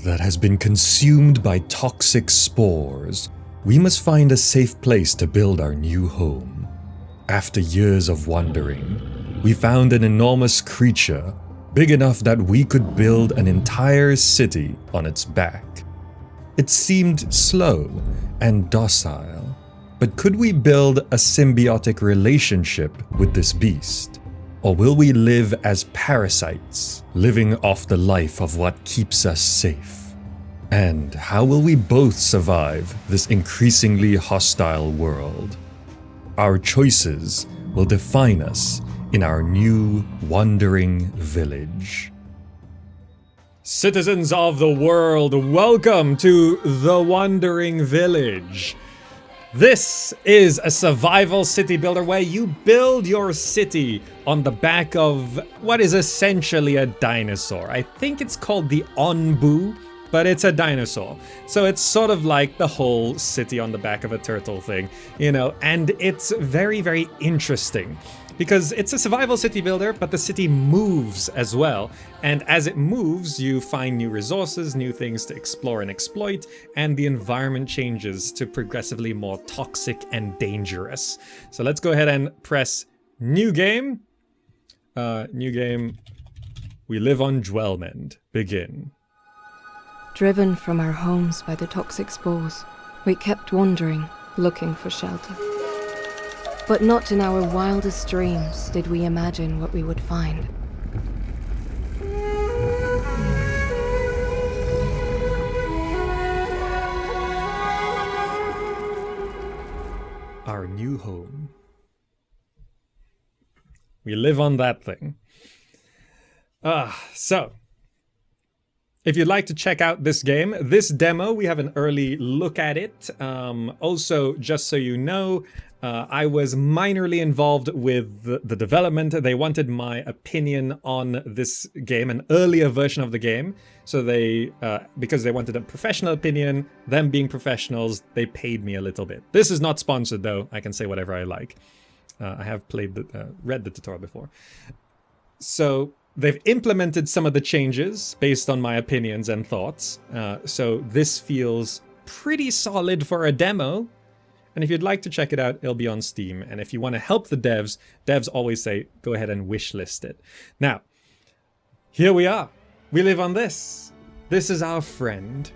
that has been consumed by toxic spores, we must find a safe place to build our new home. After years of wandering, we found an enormous creature, big enough that we could build an entire city on its back. It seemed slow and docile, but could we build a symbiotic relationship with this beast? Or will we live as parasites, living off the life of what keeps us safe? And how will we both survive this increasingly hostile world? Our choices will define us in our new wandering village. Citizens of the world, welcome to the Wandering Village. This is a survival city builder where you build your city on the back of what is essentially a dinosaur. I think it's called the Onbu, but it's a dinosaur. So it's sort of like the whole city on the back of a turtle thing, you know, and it's very, very interesting. Because it's a survival city builder, but the city moves as well. And as it moves, you find new resources, new things to explore and exploit, and the environment changes to progressively more toxic and dangerous. So let's go ahead and press New Game. New Game. We live on Dwellmend. Begin. Driven from our homes by the toxic spores, we kept wandering, looking for shelter. But not in our wildest dreams did we imagine what we would find. Our new home. We live on that thing. So if you'd like to check out this game, this demo, we have an early look at it. Also, just so you know, I was minorly involved with the development. They wanted my opinion on this game, an earlier version of the game. So they, because they wanted a professional opinion, them being professionals, they paid me a little bit. This is not sponsored though. I can say whatever I like. I have read the tutorial before. So they've implemented some of the changes based on my opinions and thoughts. So this feels pretty solid for a demo. And if you'd like to check it out, it'll be on Steam. And if you want to help the devs always say, go ahead and wishlist it. Now, here we are. We live on this. This is our friend.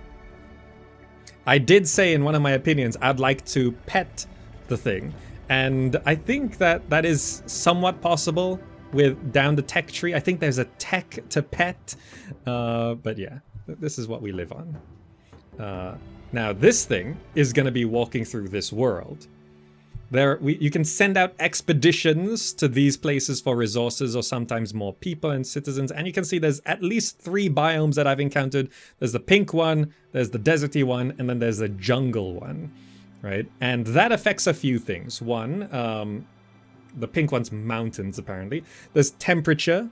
I did say in one of my opinions, I'd like to pet the thing. And I think that is somewhat possible with down the tech tree. I think there's a tech to pet. But yeah, this is what we live on. Now this thing is going to be walking through this world. You can send out expeditions to these places for resources or sometimes more people and citizens. And you can see there's at least 3 biomes that I've encountered. There's the pink one, there's the deserty one, and then there's the jungle one, right? And that affects a few things. One, the pink one's mountains apparently. There's temperature,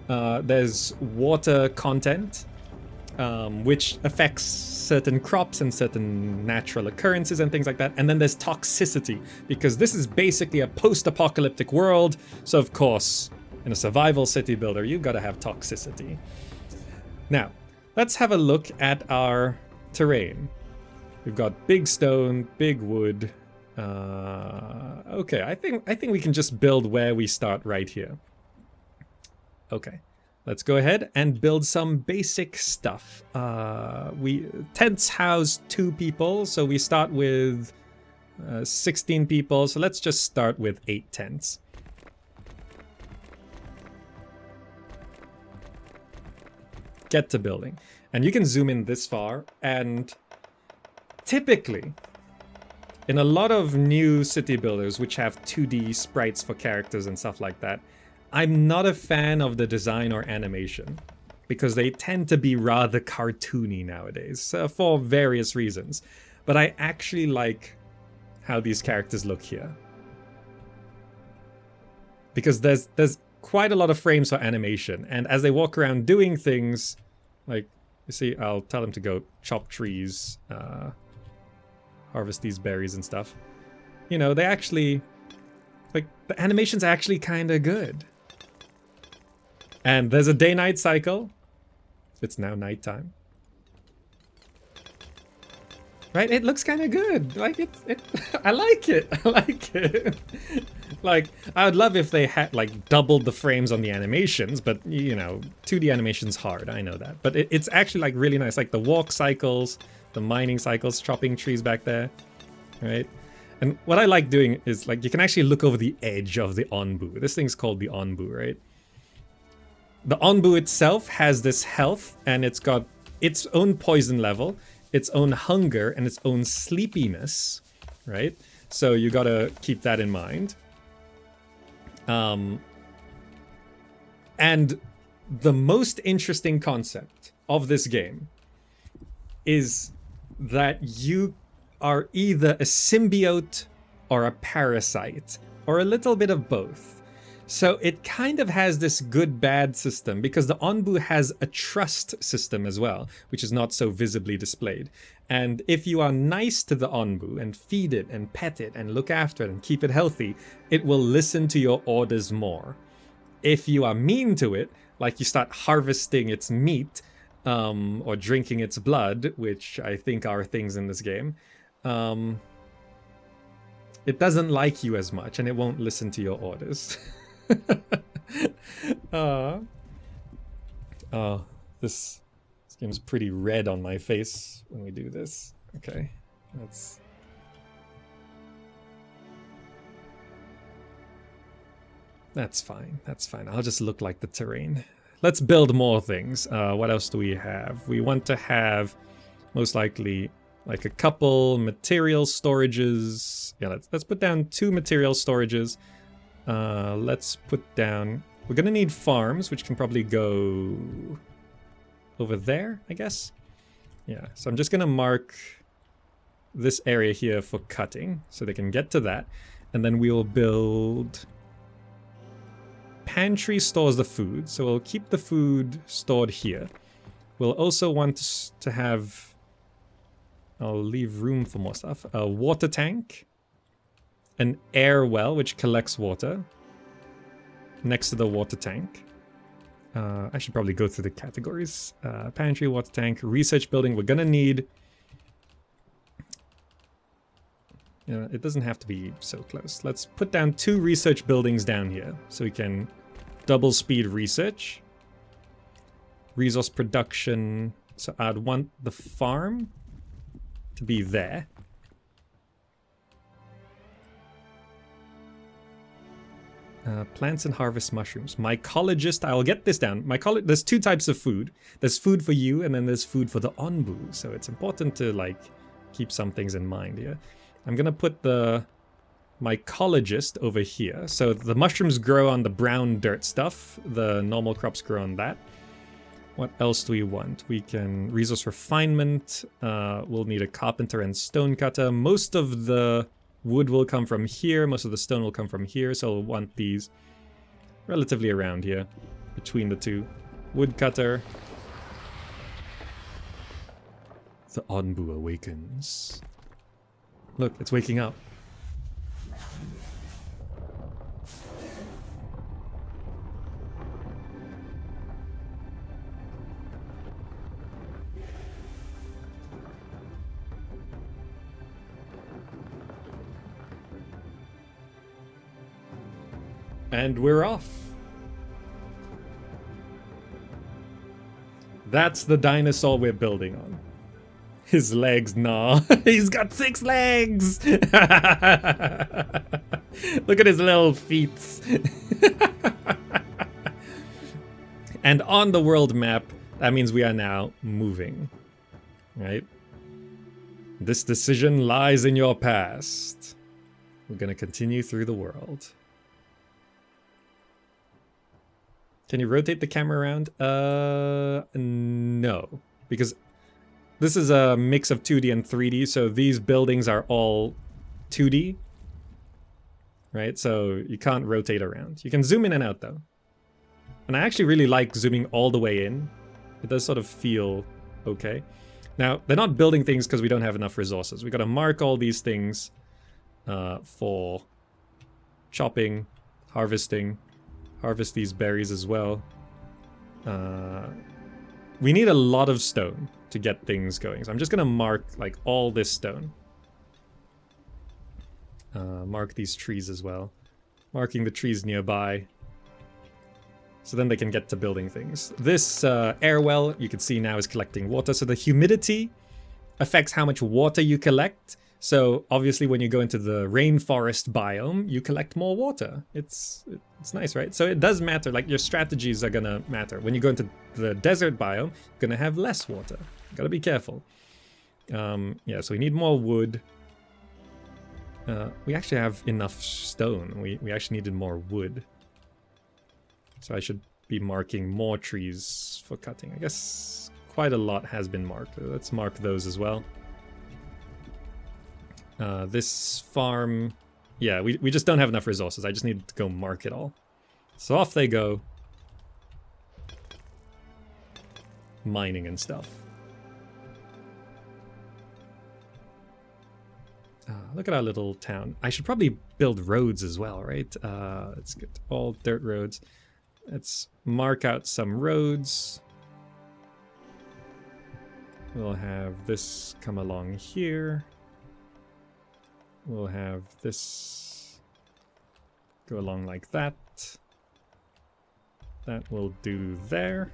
there's water content, which affects certain crops and certain natural occurrences and things like that. And then there's toxicity, because this is basically a post-apocalyptic world. So of course, in a survival city builder, you've got to have toxicity. Now, let's have a look at our terrain. We've got big stone, big wood. Okay, I think we can just build where we start right here. Okay. Let's go ahead and build some basic stuff. Tents house 2 people, so we start with 16 people. So let's just start with 8 tents. Get to building. And you can zoom in this far, and typically, in a lot of new city builders which have 2D sprites for characters and stuff like that, I'm not a fan of the design or animation, because they tend to be rather cartoony nowadays, for various reasons. But I actually like how these characters look here, because there's quite a lot of frames for animation, and as they walk around doing things, like, you see, I'll tell them to go chop trees, harvest these berries and stuff. You know, they actually, like, the animation's actually kind of good. And there's a day-night cycle. It's now nighttime. Right? It looks kind of good. Like I like it. I like it. Like, I would love if they had like doubled the frames on the animations, but you know, 2D animation's hard. I know that, but it's actually like really nice. Like the walk cycles, the mining cycles, chopping trees back there, right? And what I like doing is like you can actually look over the edge of the onbu. This thing's called the onbu, right? The onbu itself has this health, and it's got its own poison level, its own hunger, and its own sleepiness, right? So you gotta keep that in mind. And the most interesting concept of this game is that you are either a symbiote or a parasite, or a little bit of both. So it kind of has this good-bad system, because the onbu has a trust system as well, which is not so visibly displayed. And if you are nice to the onbu and feed it and pet it and look after it and keep it healthy, it will listen to your orders more. If you are mean to it, like you start harvesting its meat, or drinking its blood, which I think are things in this game, it doesn't like you as much and it won't listen to your orders. This game's pretty red on my face when we do this. Okay, that's fine. That's fine. I'll just look like the terrain. Let's build more things. What else do we have? We want to have most likely like a couple material storages. Yeah, let's put down 2 material storages. Let's put down... We're gonna need farms, which can probably go over there, I guess. Yeah, so I'm just gonna mark this area here for cutting, so they can get to that. And then we'll build... Pantry stores the food, so we'll keep the food stored here. We'll also want to have... I'll leave room for more stuff. A water tank. An air well, which collects water. Next to the water tank. I should probably go through the categories. Pantry, water tank, research building. We're gonna need... You know, it doesn't have to be so close. Let's put down 2 research buildings down here, so we can double speed research. Resource production. So I'd want the farm to be there. Plants and harvest mushrooms. Mycologist, I'll get this down. There's 2 types of food. There's food for you, and then there's food for the onbu. So it's important to like keep some things in mind here. I'm gonna put the mycologist over here. So the mushrooms grow on the brown dirt stuff. The normal crops grow on that. What else do we want? We can resource refinement. We'll need a carpenter and stone cutter. Most of the wood will come from here. Most of the stone will come from here. So we'll want these relatively around here between the 2. Woodcutter. The onbu awakens. Look, it's waking up. And we're off. That's the dinosaur we're building on. His legs, nah. He's got 6 legs! Look at his little feet. And on the world map, that means we are now moving. Right? This decision lies in your past. We're gonna continue through the world. Can you rotate the camera around? No. Because this is a mix of 2D and 3D, so these buildings are all 2D. Right? So you can't rotate around. You can zoom in and out, though. And I actually really like zooming all the way in. It does sort of feel okay. Now, they're not building things because we don't have enough resources. We gotta mark all these things for chopping, harvesting. Harvest these berries as well. We need a lot of stone. to get things going. So I'm just gonna mark like all this stone. Mark these trees as well. Marking the trees nearby. So then they can get to building things. This air well, you can see now, is collecting water. So the humidity affects how much water you collect. So obviously when you go into the rainforest biome, you collect more water. It's nice, right? So it does matter, like your strategies are gonna matter. When you go into the desert biome, you're gonna have less water. You gotta be careful. Yeah, so we need more wood. We actually have enough stone. We actually needed more wood. So I should be marking more trees for cutting. I guess quite a lot has been marked. Let's mark those as well. This farm, yeah, we just don't have enough resources. I just need to go mark it all. So off they go. Mining and stuff. Look at our little town. I should probably build roads as well, right? Let's get all dirt roads. Let's mark out some roads. We'll have this come along here. We'll have this go along like that. That will do there.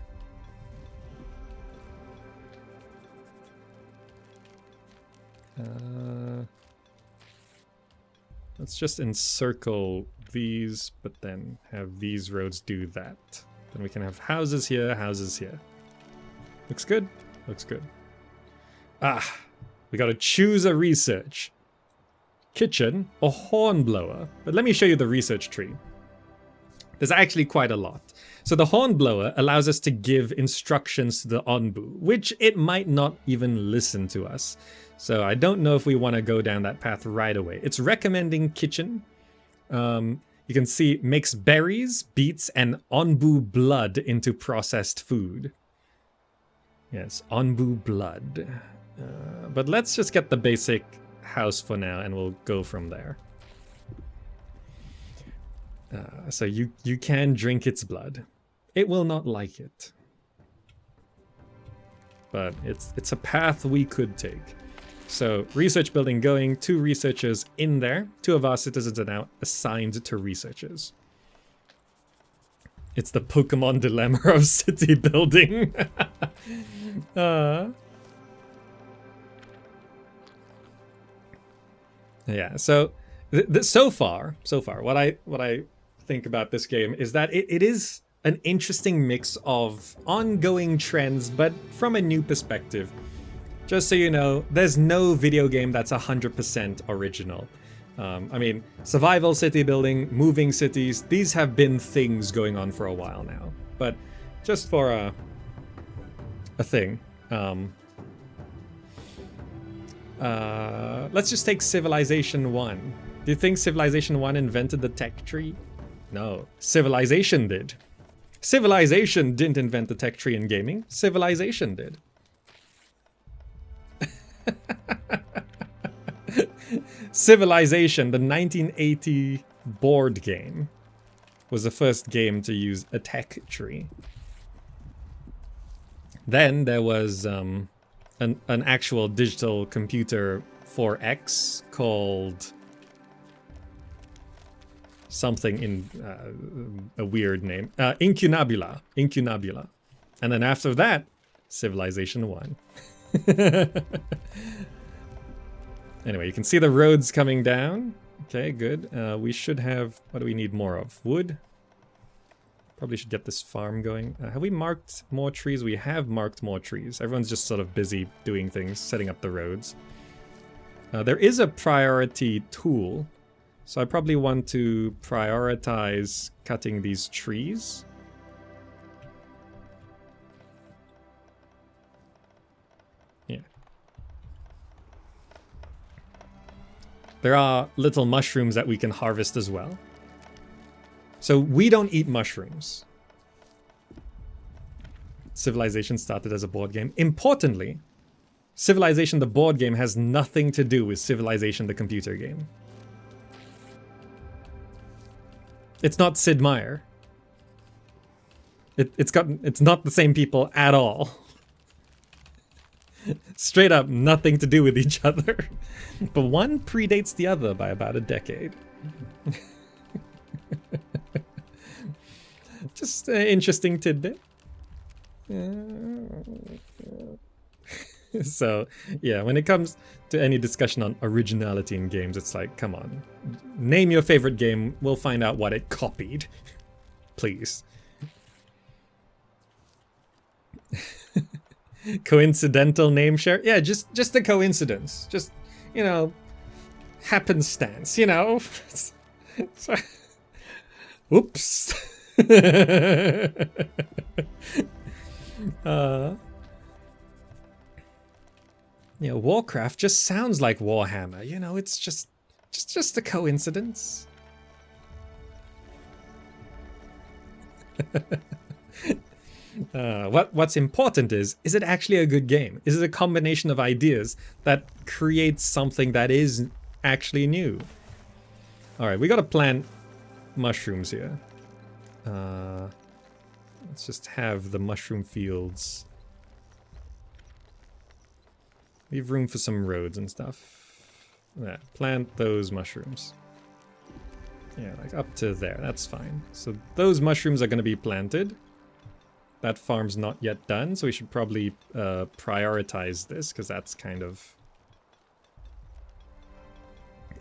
Let's just encircle these, but then have these roads do that. Then we can have houses here, houses here. Looks good? Looks good. Ah, we gotta choose a research. Kitchen or hornblower. But let me show you the research tree. There's actually quite a lot. So the hornblower allows us to give instructions to the onbu, which it might not even listen to us. So I don't know if we want to go down that path right away. It's recommending kitchen. You can see makes berries, beets, and onbu blood into processed food. Yes, onbu blood. But let's just get the basic house for now, and we'll go from there. So you can drink its blood. It will not like it. But it's a path we could take. So research building going, 2 researchers in there. 2 of our citizens are now assigned to researchers. It's the Pokemon dilemma of city building. Yeah, so so far, what I think about this game is that it is an interesting mix of ongoing trends, but from a new perspective. Just so you know, there's no video game that's 100% original. I mean, survival city building, moving cities, these have been things going on for a while now. But just for a thing, let's just take Civilization 1. Do you think Civilization 1 invented the tech tree? No, Civilization did. Civilization didn't invent the tech tree in gaming. Civilization did. Civilization, the 1980 board game, was the first game to use a tech tree. Then there was an actual digital computer 4X called something in a weird name. Incunabula. Incunabula. And then after that, Civilization 1. Anyway, you can see the roads coming down. Okay, good. We should have... What do we need more of? Wood? Probably should get this farm going. Have we marked more trees? We have marked more trees. Everyone's just sort of busy doing things, setting up the roads. There is a priority tool. So I probably want to prioritize cutting these trees. Yeah. There are little mushrooms that we can harvest as well. So we don't eat mushrooms. Civilization started as a board game. Importantly, Civilization the board game has nothing to do with Civilization the computer game. It's not Sid Meier. It's not the same people at all. Straight up, nothing to do with each other. But one predates the other by about a decade. Just an interesting tidbit. So, yeah, when it comes to any discussion on originality in games, it's like, come on. Name your favorite game, we'll find out what it copied. Please. Coincidental name share? Yeah, just a coincidence. Just, you know, happenstance, you know? So, oops. You know, Warcraft just sounds like Warhammer. You know, it's just a coincidence. What's important is it actually a good game? Is it a combination of ideas that creates something that is actually new? All right, we gotta plant mushrooms here. Let's just have the mushroom fields. Leave room for some roads and stuff. Yeah, plant those mushrooms. Yeah, like up to there, that's fine. So those mushrooms are going to be planted. That farm's not yet done, so we should probably prioritize this, because that's kind of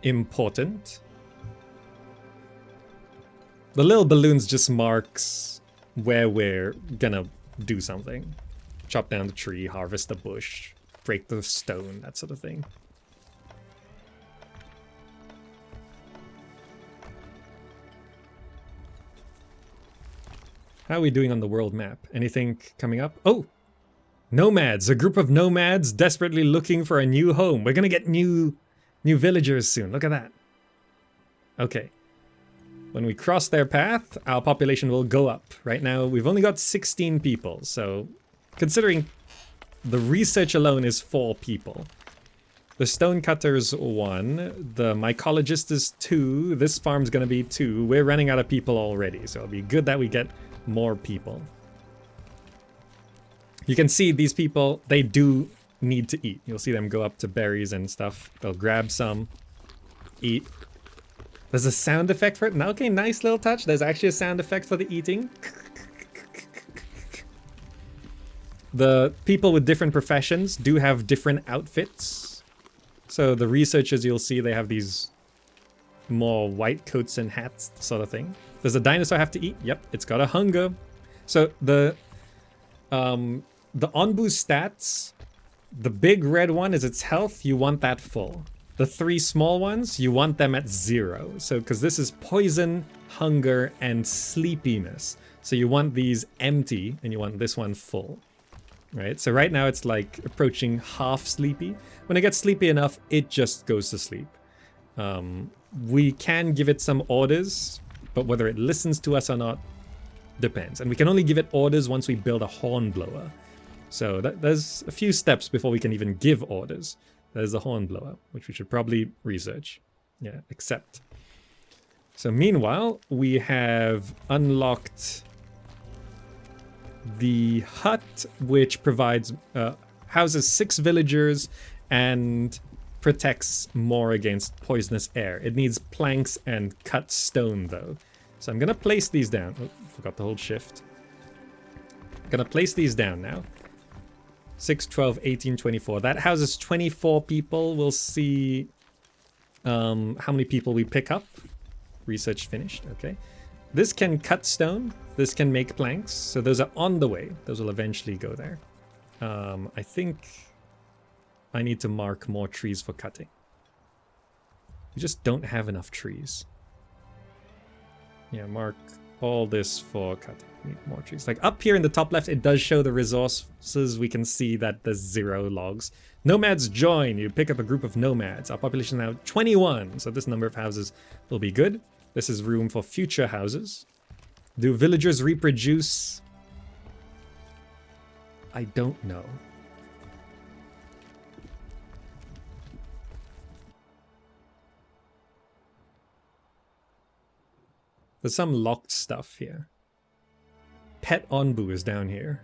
important. The little balloons just marks where we're gonna do something. Chop down the tree, harvest the bush, break the stone, that sort of thing. How are we doing on the world map? Anything coming up? Oh! Nomads! A group of nomads desperately looking for a new home. We're gonna get new villagers soon. Look at that. Okay. When we cross their path, our population will go up. Right now, we've only got 16 people, so considering the research alone is 4 people. The stonecutter's 1, the mycologist is 2, this farm's gonna be 2. We're running out of people already, so it'll be good that we get more people. You can see these people, they do need to eat. You'll see them go up to berries and stuff. They'll grab some, eat. There's a sound effect for it. Now, okay, nice little touch. There's actually a sound effect for the eating. The people with different professions do have different outfits. So the researchers, you'll see they have these more white coats and hats sort of thing. Does a dinosaur have to eat? Yep, it's got a hunger. So the Onbu stats, the big red one is its health. You want that full. The 3 small ones, you want them at 0. So, because this is poison, hunger, and sleepiness. So you want these empty, and you want this one full. Right? So right now it's like approaching half sleepy. When it gets sleepy enough, it just goes to sleep. We can give it some orders, but whether it listens to us or not depends. And we can only give it orders once we build a hornblower. So there's a few steps before we can even give orders. There's the hornblower, which we should probably research. Yeah, accept. So meanwhile, we have unlocked the hut, which provides houses 6 villagers and protects more against poisonous air. It needs planks and cut stone, though. So I'm gonna place these down. Oh, forgot to hold shift. I'm gonna place these down now. 6, 12, 18, 24. That houses 24 people. We'll see how many people we pick up. Research finished. Okay. This can cut stone. This can make planks. So those are on the way. Those will eventually go there. I think I need to mark more trees for cutting. We just don't have enough trees. Yeah, mark all this for cutting. We need more trees. Like up here in the top left, it does show the resources. We can see that there's 0 logs. Nomads join. You pick up a group of nomads. Our population is now 21. So this number of houses will be good. This is room for future houses. Do villagers reproduce? I don't know. There's some locked stuff here. Pet Onbu is down here.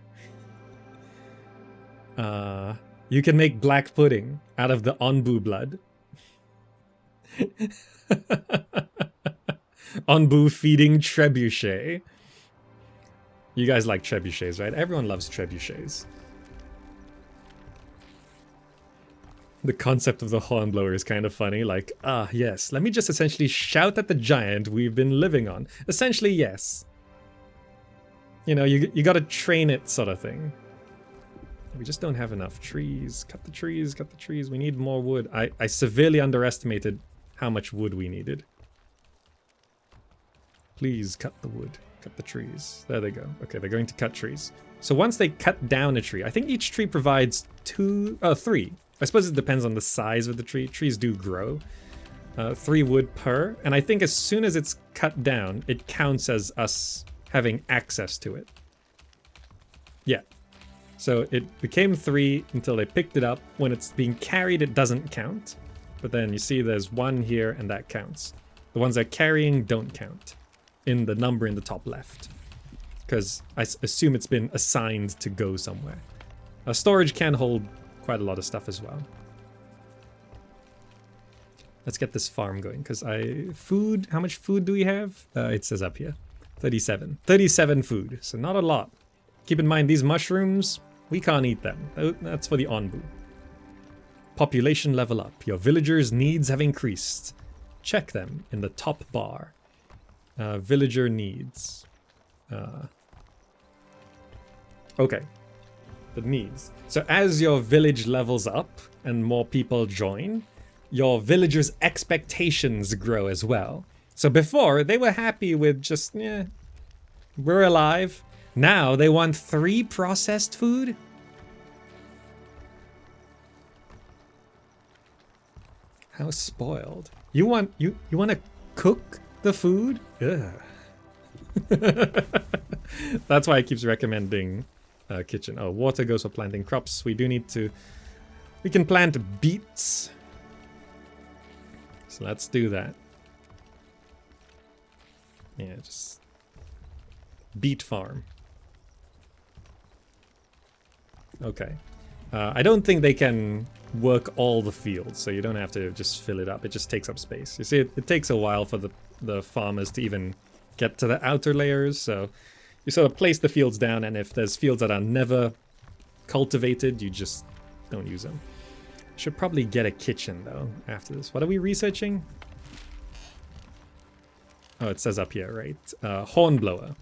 You can make black pudding out of the onbu blood. Onbu feeding trebuchet. You guys like trebuchets, right? Everyone loves trebuchets. The concept of the hornblower is kind of funny. Like, yes, let me just essentially shout at the giant we've been living on. Essentially, yes. You know, you gotta train it, sort of thing. We just don't have enough trees. Cut the trees, cut the trees. We need more wood. I severely underestimated how much wood we needed. Please cut the wood. Cut the trees. There they go. Okay, they're going to cut trees. So once they cut down a tree, I think each tree provides three. I suppose it depends on the size of the tree. Trees do grow. 3 wood per. And I think as soon as it's cut down, it counts as us having access to it. Yeah. So it became 3 until they picked it up. When it's being carried, it doesn't count. But then you see there's 1 here and that counts. The ones they're carrying don't count in the number in the top left. Because I assume it's been assigned to go somewhere. Storage can hold quite a lot of stuff as well. Let's get this farm going, because food, how much food do we have? It says up here, 37. 37 food, so not a lot. Keep in mind, these mushrooms, we can't eat them. That's for the onbu. Population level up. Your villagers' needs have increased. Check them in the top bar. Villager needs. Okay. The needs. So as your village levels up and more people join, your villagers' expectations grow as well. So before, they were happy with just, we're alive. Now they want 3 processed food? How spoiled. You want to cook the food? Ugh. That's why it keeps recommending kitchen. Oh, water goes for planting crops. We can plant beets. So let's do that. Yeah, just beet farm. Okay. I don't think they can work all the fields, so you don't have to just fill it up. It just takes up space. You see, it takes a while for the farmers to even get to the outer layers, so you sort of place the fields down, and if there's fields that are never cultivated, you just don't use them. Should probably get a kitchen, though, after this. What are we researching? Oh, it says up here, right? Hornblower.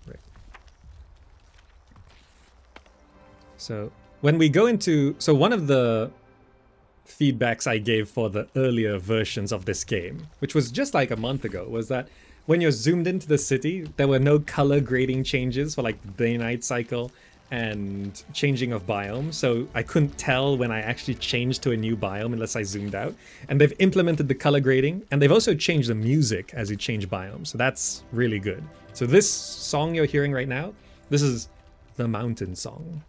Right. So when we go into... So one of the feedbacks I gave for the earlier versions of this game, which was just like a month ago, was that when you're zoomed into the city, there were no color grading changes for like the day-night cycle and changing of biome. So I couldn't tell when I actually changed to a new biome unless I zoomed out. And they've implemented the color grading, and they've also changed the music as you change biomes. So that's really good. So this song you're hearing right now, this is the mountain song.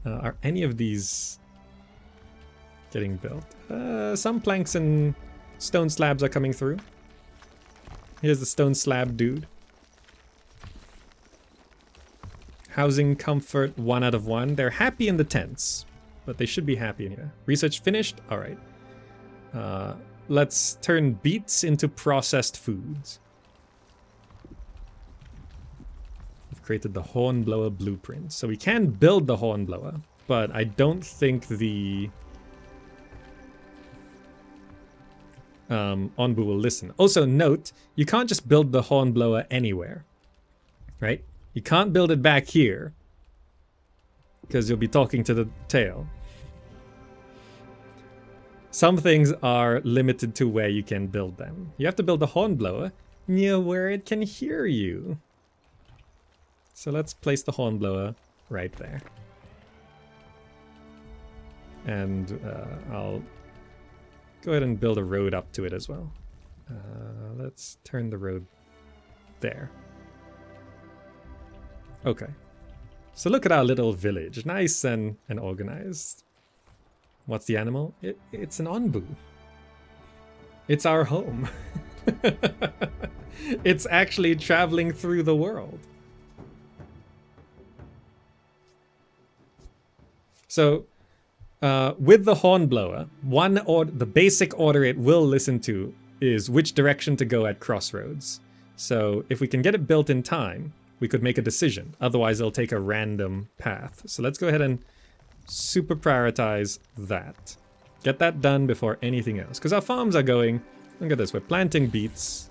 Are any of these getting built? Some planks and stone slabs are coming through. Here's the stone slab dude. Housing comfort, 1 out of 1. They're happy in the tents, but they should be happy in here. Research finished? All right. Let's turn beets into processed foods. We've created the hornblower blueprint. So we can build the hornblower, but I don't think the onbu will listen. Also note, you can't just build the hornblower anywhere, right? You can't build it back here because you'll be talking to the tail. Some things are limited to where you can build them. You have to build the hornblower near where it can hear you. So let's place the hornblower right there. And I'll go ahead and build a road up to it as well. Let's turn the road there. Okay. So look at our little village. Nice and organized. What's the animal? It's an onbu. It's our home. It's actually traveling through the world. So with the hornblower, the basic order it will listen to is which direction to go at crossroads. So if we can get it built in time, we could make a decision. Otherwise, it'll take a random path. So let's go ahead and super prioritize that. Get that done before anything else. Because our farms are going... Look at this. We're planting beets.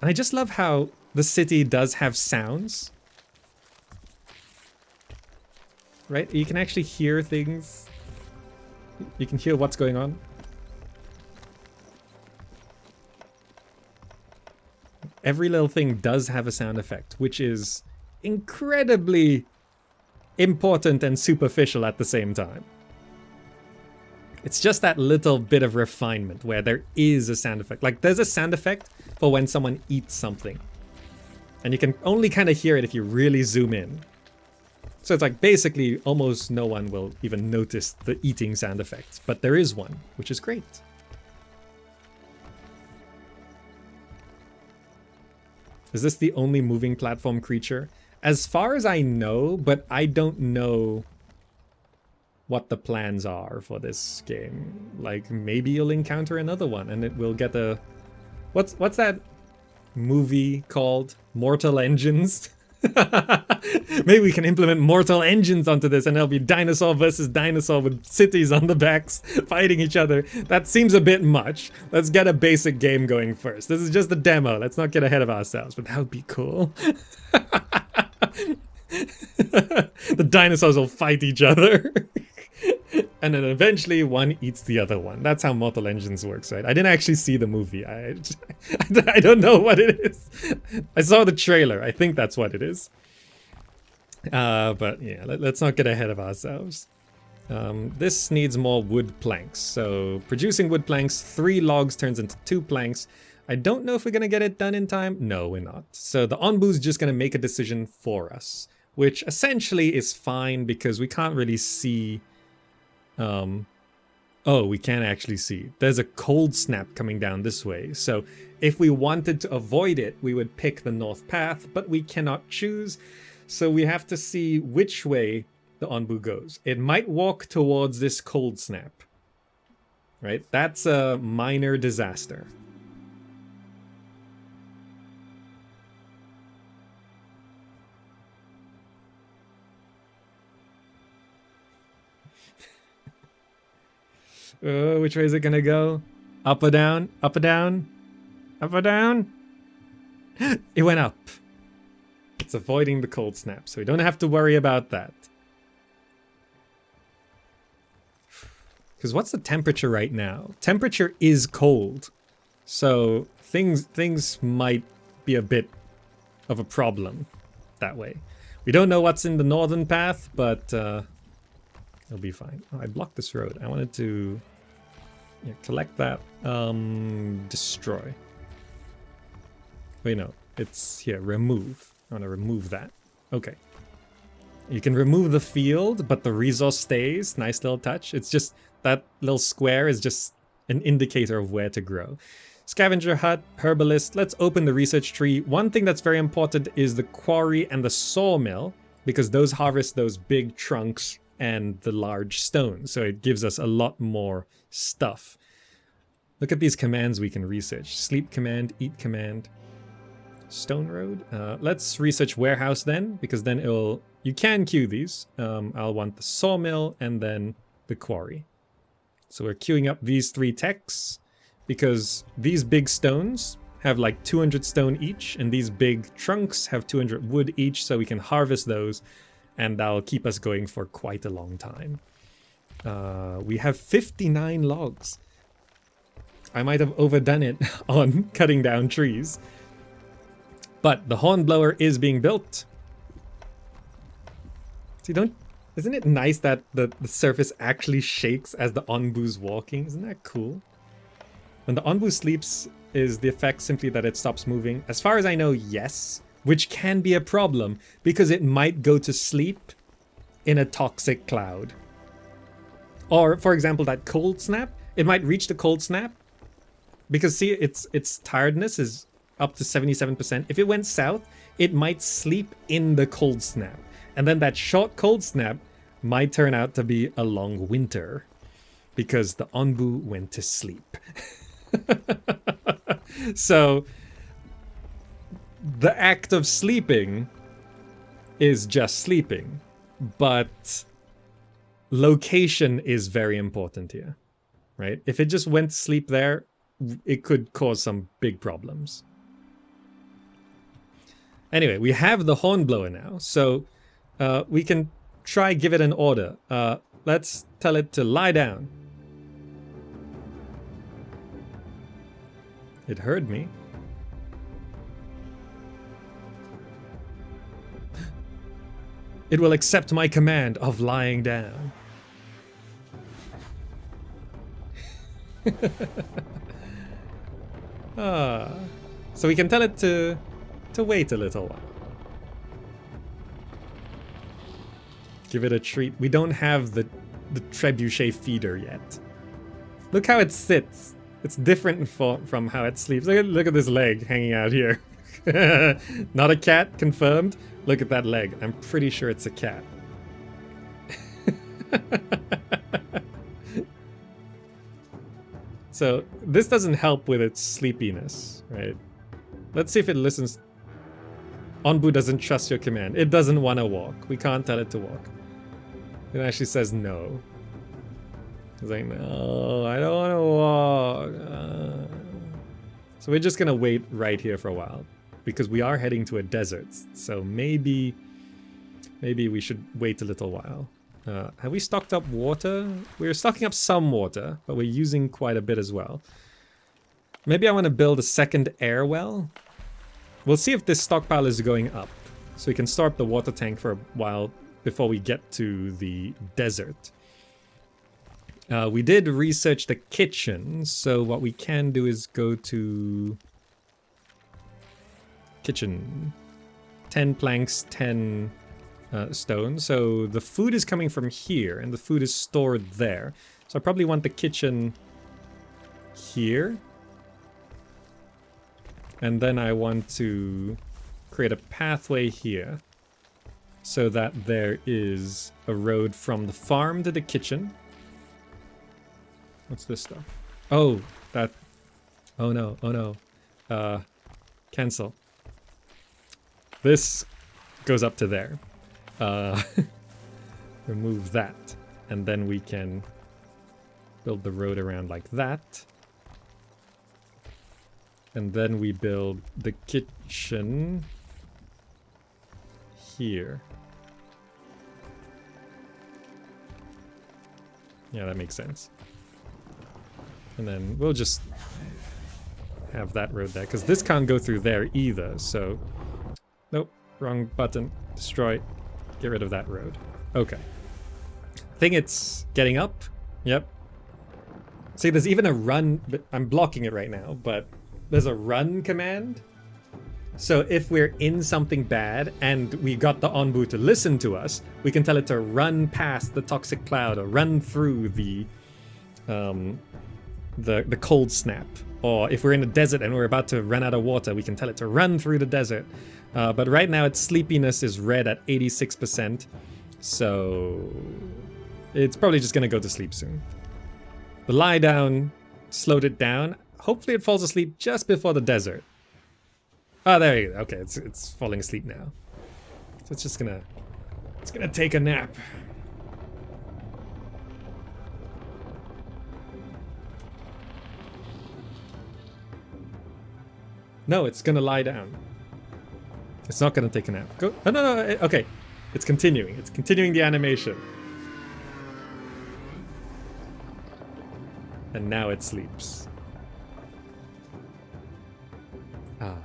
And I just love how the city does have sounds. Right? You can actually hear things. You can hear what's going on. Every little thing does have a sound effect, which is incredibly important and superficial at the same time. It's just that little bit of refinement where there is a sound effect. Like, there's a sound effect for when someone eats something. And you can only kind of hear it if you really zoom in. So it's like basically almost no one will even notice the eating sound effect. But there is one, which is great. Is this the only moving platform creature? As far as I know, but I don't know what the plans are for this game. Like, maybe you'll encounter another one and it will get a... What's that movie called? Mortal Engines? Maybe we can implement Mortal Engines onto this and it'll be dinosaur versus dinosaur with cities on the backs fighting each other. That seems a bit much. Let's get a basic game going first. This is just a demo. Let's not get ahead of ourselves, but that would be cool. The dinosaurs will fight each other. And then eventually one eats the other one. That's how Mortal Engines works, right? I didn't actually see the movie. I don't know what it is. I saw the trailer. I think that's what it is. But yeah, let's not get ahead of ourselves. This needs more wood planks. So producing wood planks, 3 logs turns into 2 planks. I don't know if we're going to get it done in time. No, we're not. So the Onbu's just going to make a decision for us, which essentially is fine because we can't really see... Oh, we can actually see. There's a cold snap coming down this way. So if we wanted to avoid it, we would pick the north path, but we cannot choose. So we have to see which way the Onbu goes. It might walk towards this cold snap. Right? That's a minor disaster. Which way is it gonna go? Up or down? Up or down? Up or down? It went up. It's avoiding the cold snap, so we don't have to worry about that. Because what's the temperature right now? Temperature is cold. So things might be a bit of a problem that way. We don't know what's in the northern path, but it'll be fine. Oh, I blocked this road. I wanted to... Yeah, collect that. Destroy. Wait, no. It's here. Remove. I want to remove that. Okay. You can remove the field, but the resource stays. Nice little touch. It's just that little square is just an indicator of where to grow. Scavenger hut, herbalist. Let's open the research tree. One thing that's very important is the quarry and the sawmill, because those harvest those big trunks and the large stones, so it gives us a lot more stuff. Look at these commands we can research. Sleep command, eat command, stone road. Let's research warehouse then, because then you can queue these. I'll want the sawmill and then the quarry. So we're queuing up these 3 techs, because these big stones have like 200 stone each, and these big trunks have 200 wood each, so we can harvest those. And that'll keep us going for quite a long time. We have 59 logs. I might have overdone it on cutting down trees. But the hornblower is being built. See, isn't it nice that the surface actually shakes as the Onbu's walking? Isn't that cool? When the Onbu sleeps, is the effect simply that it stops moving? As far as I know, yes. Which can be a problem, because it might go to sleep in a toxic cloud. Or, for example, that cold snap, it might reach the cold snap, because see, its tiredness is up to 77%. If it went south, it might sleep in the cold snap. And then that short cold snap might turn out to be a long winter because the Onbu went to sleep. So the act of sleeping is just sleeping, but location is very important here, right? If it just went to sleep there, it could cause some big problems. Anyway, we have the hornblower now, so we can try give it an order. Let's tell it to lie down. It heard me. It will accept my command of lying down. So we can tell it to wait a little while. Give it a treat. We don't have the trebuchet feeder yet. Look how it sits. It's different from how it sleeps. Look at this leg hanging out here. Not a cat, confirmed. Look at that leg. I'm pretty sure it's a cat. So this doesn't help with its sleepiness, right? Let's see if it listens. Onbu doesn't trust your command. It doesn't want to walk. We can't tell it to walk. It actually says no. It's like, no, I don't want to walk. So we're just going to wait right here for a while because we are heading to a desert. So maybe we should wait a little while. Have we stocked up water? We're stocking up some water, but we're using quite a bit as well. Maybe I want to build a second air well. We'll see if this stockpile is going up. So we can store up the water tank for a while before we get to the desert. We did research the kitchen, so what we can do is go to kitchen. 10 planks, 10 stone. So the food is coming from here, and the food is stored there. So I probably want the kitchen here. And then I want to create a pathway here so that there is a road from the farm to the kitchen. What's this stuff? Oh, that... Oh no, oh no. Cancel. This goes up to there. Remove that. And then we can build the road around like that. And then we build the kitchen here. Yeah, that makes sense. And then we'll just have that road there, because this can't go through there either, so... Nope, wrong button. Destroy. Get rid of that road. Okay. I think it's getting up. Yep. See, there's even a run... I'm blocking it right now, but there's a run command. So if we're in something bad and we got the Onbu to listen to us, we can tell it to run past the toxic cloud or run through the cold snap. Or if we're in a desert and we're about to run out of water, we can tell it to run through the desert. But right now its sleepiness is red at 86%. So it's probably just going to go to sleep soon. The lie down slowed it down. Hopefully it falls asleep just before the desert. Oh, there you go. Okay, it's falling asleep now. So it's just gonna take a nap. No, it's gonna lie down. It's not gonna take a nap. Go. No, no, no. Okay, it's continuing. It's continuing the animation. And now it sleeps. Ah.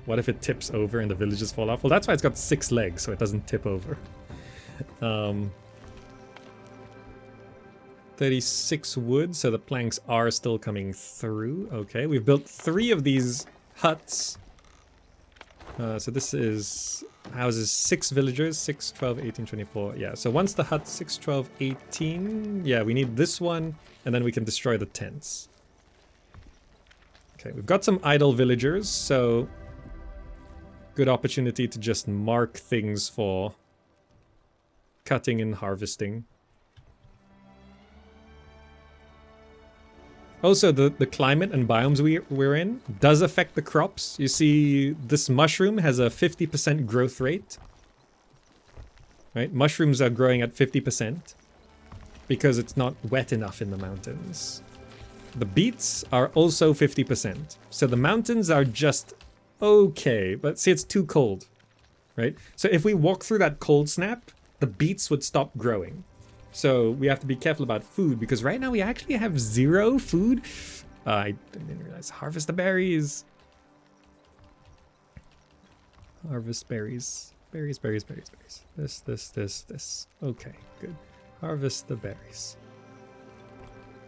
What if it tips over and the villagers fall off? Well, that's why it's got 6 legs, so it doesn't tip over. 36 wood, so the planks are still coming through. Okay, we've built 3 of these huts. So this is houses 6 villagers, 6, 12, 18, 24. Yeah, so once the hut 6, 12, 18. Yeah, we need this one, and then we can destroy the tents. Okay, we've got some idle villagers, so... good opportunity to just mark things for cutting and harvesting. Also, the climate and biomes we're in does affect the crops. You see, this mushroom has a 50% growth rate. Right? Mushrooms are growing at 50% because it's not wet enough in the mountains. The beets are also 50%. So the mountains are just okay, but see, it's too cold, right? So if we walk through that cold snap, the beets would stop growing. So we have to be careful about food, because right now we actually have 0 food. I didn't realize. Harvest the berries. Harvest berries. Berries, berries, berries, berries. This. Okay, good. Harvest the berries.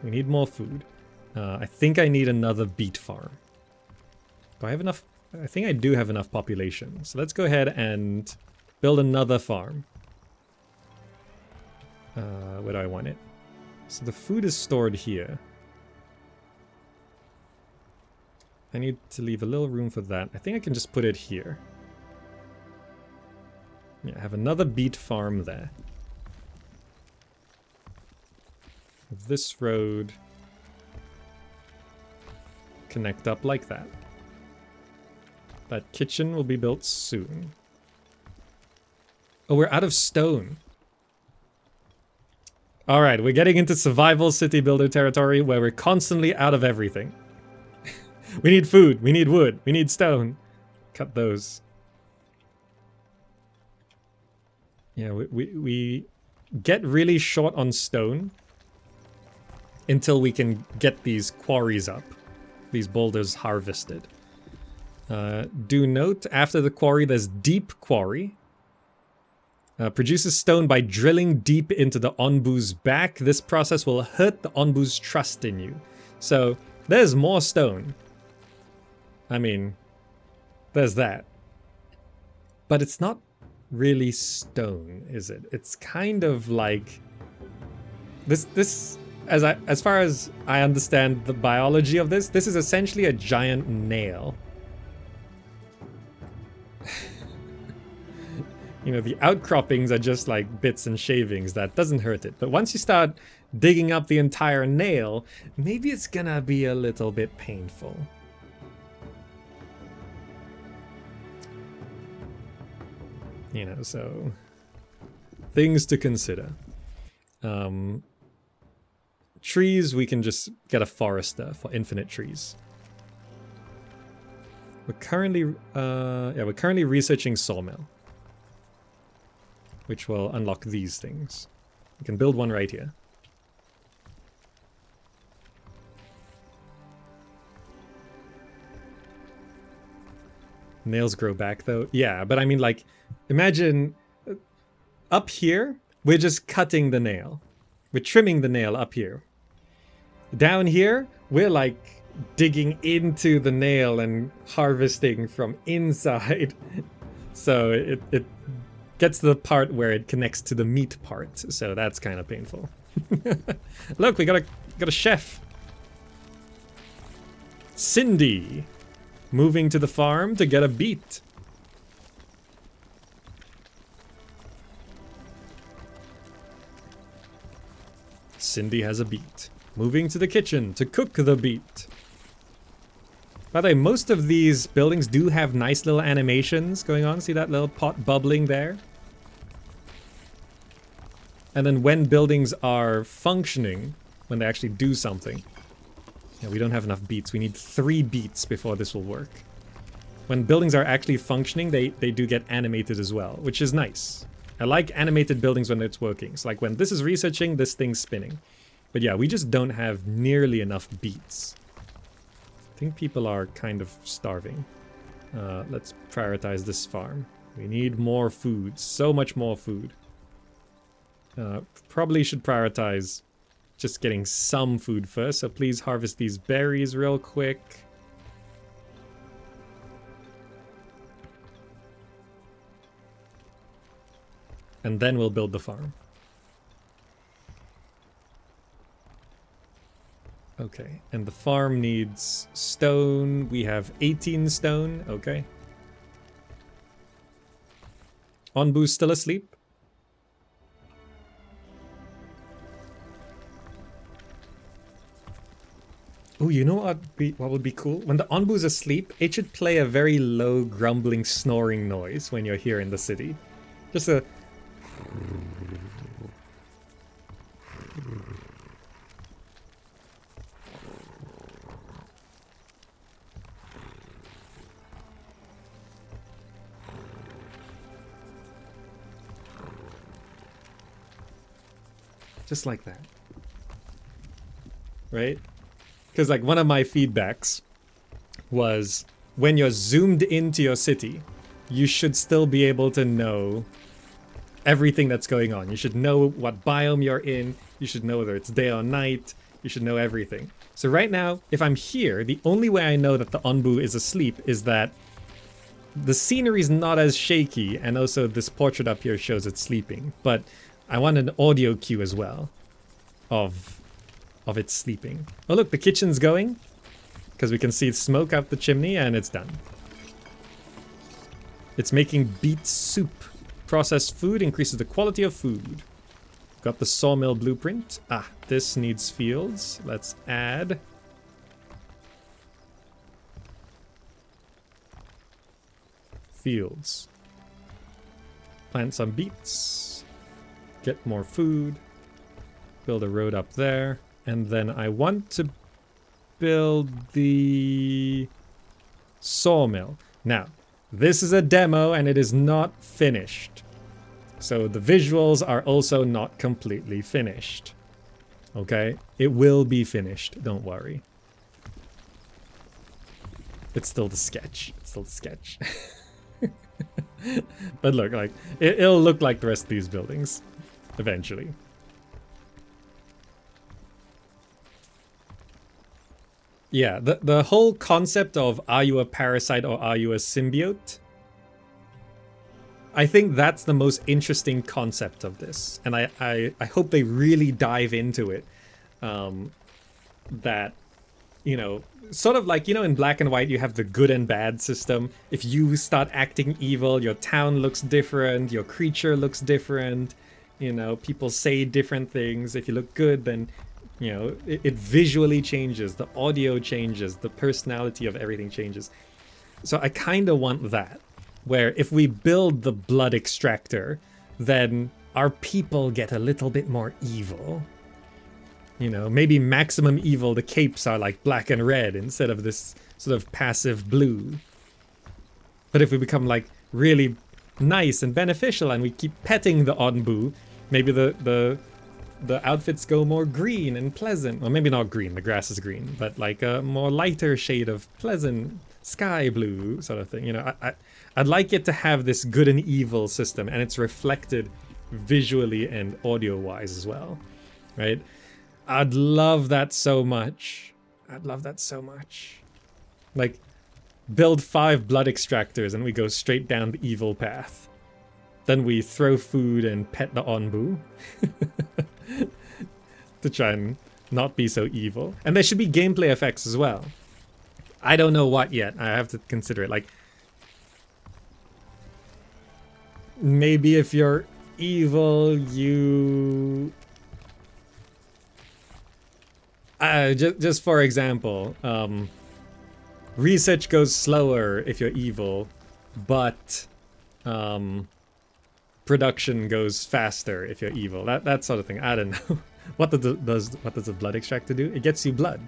We need more food. I think I need another beet farm. Do I have enough? I think I do have enough population. So let's go ahead and build another farm. Where do I want it? So the food is stored here. I need to leave a little room for that. I think I can just put it here. Yeah, I have another beet farm there. This road connect up like that. That kitchen will be built soon. Oh, we're out of stone. All right, we're getting into survival city builder territory where we're constantly out of everything. We need food, we need wood, we need stone. Cut those. Yeah, we get really short on stone until we can get these quarries up, these boulders harvested. Do note, after the quarry, there's deep quarry. Produces stone by drilling deep into the Onbu's back. This process will hurt the Onbu's trust in you. So, there's more stone. I mean, there's that. But it's not really stone, is it? It's kind of like... This as far as I understand the biology of this is essentially a giant nail. You know, the outcroppings are just like bits and shavings. That doesn't hurt it. But once you start digging up the entire nail, maybe it's gonna be a little bit painful. You know, so things to consider. Trees, we can just get a forester for infinite trees. We're currently researching sawmill, which will unlock these things. We can build one right here. Nails grow back though. Yeah, but I mean, like, imagine up here, we're just cutting the nail. We're trimming the nail up here. Down here, we're like digging into the nail and harvesting from inside. So it gets to the part where it connects to the meat part. So that's kind of painful. Look, we got a chef. Cindy, moving to the farm to get a beet. Cindy has a beet. Moving to the kitchen to cook the beet. By the way, most of these buildings do have nice little animations going on. See that little pot bubbling there? And then when buildings are functioning, when they actually do something. Yeah, we don't have enough beets. We need 3 beets before this will work. When buildings are actually functioning, they do get animated as well, which is nice. I like animated buildings when it's working. So like when this is researching, this thing's spinning. But yeah, we just don't have nearly enough beets. I think people are kind of starving. Let's prioritize this farm. We need more food. So much more food. Probably should prioritize just getting some food first. So please harvest these berries real quick. And then we'll build the farm. Okay, and the farm needs stone. We have 18 stone. Okay. Onbu's still asleep. Oh, you know what would be cool? When the Onbu's asleep, it should play a very low, grumbling, snoring noise when you're here in the city. Just a... just like that. Right? Because like one of my feedbacks was when you're zoomed into your city, you should still be able to know everything that's going on. You should know what biome you're in. You should know whether it's day or night. You should know everything. So right now, if I'm here, the only way I know that the Onbu is asleep is that the scenery is not as shaky, and also this portrait up here shows it's sleeping. But I want an audio cue as well of it sleeping. Oh look, the kitchen's going, because we can see smoke out the chimney, and it's done. It's making beet soup. Processed food increases the quality of food. Got the sawmill blueprint. Ah, this needs fields. Let's add. Fields. Plant some beets. Get more food. Build a road up there. And then I want to build the sawmill. Now, this is a demo and it is not finished. So the visuals are also not completely finished. Okay? It will be finished, don't worry. It's still the sketch. It's still the sketch. But look, like, it'll look like the rest of these buildings eventually. Yeah, the whole concept of are you a parasite or are you a symbiote? I think that's the most interesting concept of this. And I hope they really dive into it. That, you know, sort of like, you know, in Black and White you have the good and bad system. If you start acting evil, your town looks different, your creature looks different, you know, people say different things. If you look good, then, you know, it visually changes, the audio changes, the personality of everything changes. So I kind of want that, where if we build the blood extractor, then our people get a little bit more evil. You know, maybe maximum evil, the capes are like black and red instead of this sort of passive blue. But if we become like really nice and beneficial and we keep petting the Onbu, maybe the outfits go more green and pleasant. Well, maybe not green, the grass is green, but like a more lighter shade of pleasant sky blue sort of thing. You know, I'd like it to have this good and evil system, and it's reflected visually and audio-wise as well, right? I'd love that so much. I'd love that so much. Like, build 5 blood extractors and we go straight down the evil path. Then we throw food and pet the Onbu. To try and not be so evil. And there should be gameplay effects as well. I don't know what yet. I have to consider it. Like, maybe if you're evil, you... just for example, research goes slower if you're evil, but production goes faster if you're evil. That sort of thing. I don't know. What does a blood extractor do? It gets you blood.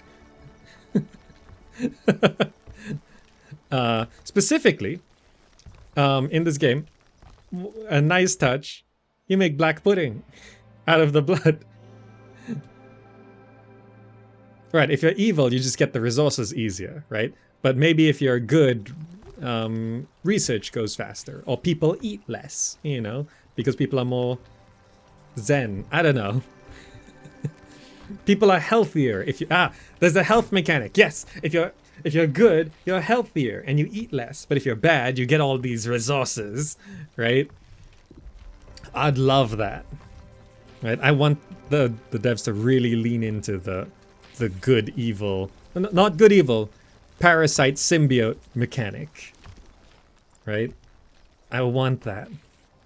Specifically, in this game, a nice touch, you make black pudding out of the blood. Right, if you're evil, you just get the resources easier, right? But maybe if you're good, research goes faster, or people eat less, you know, because people are more zen. I don't know. People are healthier if you there's a health mechanic. Yes, if you're good, you're healthier and you eat less. But if you're bad, you get all these resources, right? I'd love that. Right? I want the devs to really lean into the good evil, not good evil, parasite symbiote mechanic. Right? I want that.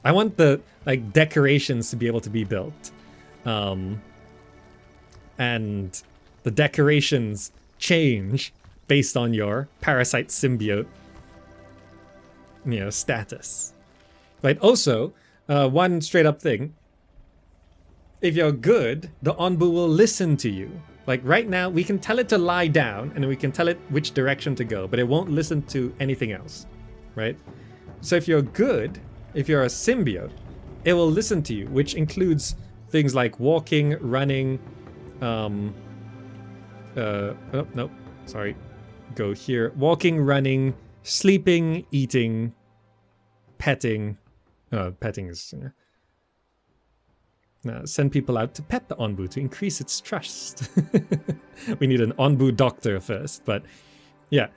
I want the like decorations to be able to be built. And the decorations change based on your parasite symbiote, status. Right? Also, one straight up thing. If you're good, the Onbu will listen to you. Like right now, we can tell it to lie down and we can tell it which direction to go, but it won't listen to anything else, right? So if you're good, if you're a symbiote, it will listen to you, which includes things like walking, running, oh, no, sorry. Go here. Walking, running, sleeping, eating, petting. Petting is... send people out to pet the Onbu to increase its trust. We need an Onbu doctor first, but yeah.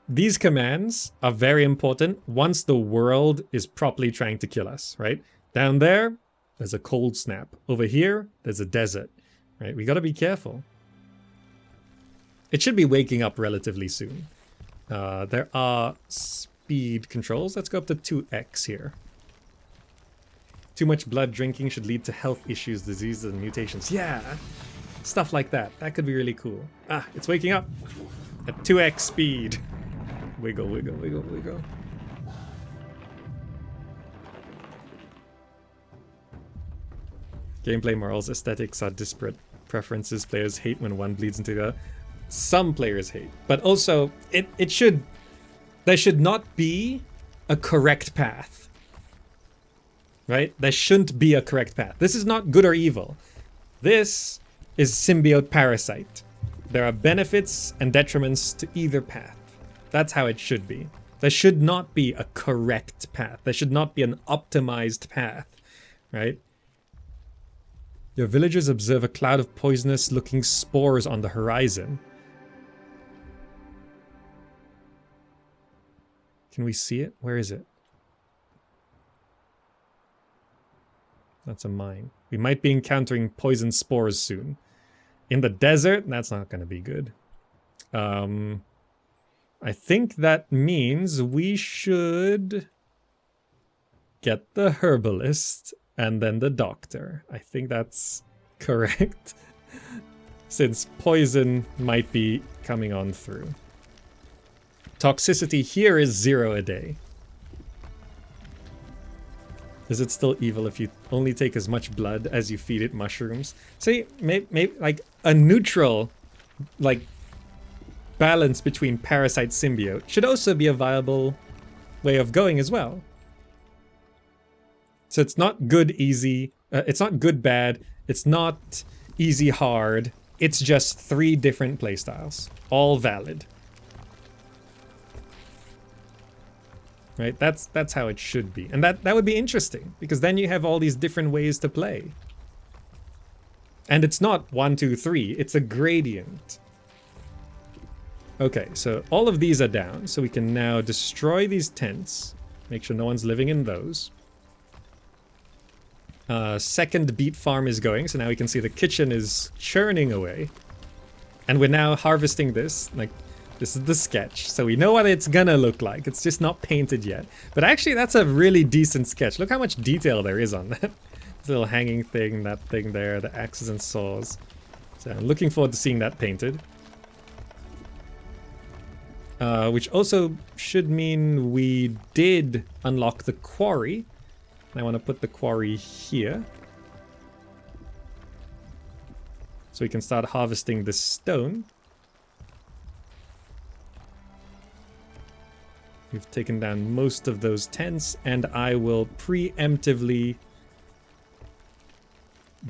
These commands are very important once the world is properly trying to kill us, right? Down there, there's a cold snap. Over here, there's a desert, right? We gotta be careful. It should be waking up relatively soon. There are speed controls. Let's go up to 2x here. Too much blood drinking should lead to health issues, diseases, and mutations. Yeah, stuff like that. That could be really cool. Ah, it's waking up at 2x speed. Wiggle, wiggle, wiggle, wiggle. Gameplay, morals, aesthetics are disparate preferences. Players hate when one bleeds into the other. Some players hate, but also there should not be a correct path. Right? There shouldn't be a correct path. This is not good or evil. This is symbiote parasite. There are benefits and detriments to either path. That's how it should be. There should not be a correct path. There should not be an optimized path. Right? Your villagers observe a cloud of poisonous looking spores on the horizon. Can we see it? Where is it? That's a mine. We might be encountering poison spores soon. In the desert, that's not going to be good. I think that means we should get the herbalist and then the doctor. I think that's correct. Since poison might be coming on through. Toxicity here is 0 a day. Is it still evil if you only take as much blood as you feed it mushrooms? See, maybe like a neutral, like, balance between parasite symbiote should also be a viable way of going as well. So it's not good, easy. It's not good, bad. It's not easy, hard. It's just 3 different playstyles, all valid. Right? That's how it should be. And that would be interesting, because then you have all these different ways to play. And it's not 1, 2, 3, it's a gradient. Okay, so all of these are down, so we can now destroy these tents. Make sure no one's living in those. Second beet farm is going, so now we can see the kitchen is churning away. And we're now harvesting this, like, this is the sketch, so we know what it's gonna look like. It's just not painted yet. But actually, that's a really decent sketch. Look how much detail there is on that. This little hanging thing, that thing there, the axes and saws. So I'm looking forward to seeing that painted. Which also should mean we did unlock the quarry. I want to put the quarry here. So we can start harvesting the stone. We've taken down most of those tents, and I will preemptively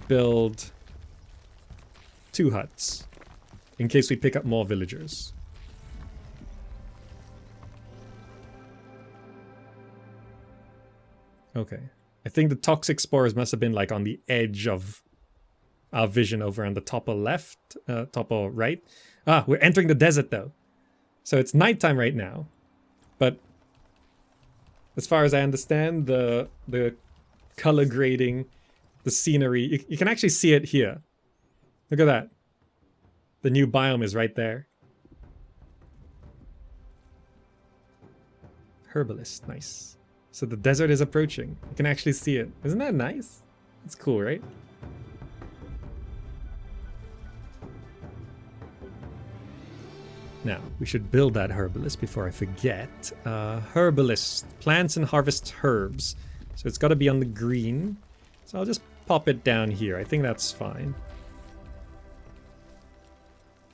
build 2 huts in case we pick up more villagers. Okay. I think the toxic spores must have been like on the edge of our vision over on the top or left, top or right. Ah, we're entering the desert though. So it's nighttime right now. But as far as I understand, the color grading, the scenery, you can actually see it here. Look at that. The new biome is right there. Herbalist, nice. So the desert is approaching. You can actually see it. Isn't that nice? It's cool, right? Now, we should build that herbalist before I forget. Herbalist, plants and harvest herbs. So it's got to be on the green. So I'll just pop it down here. I think that's fine.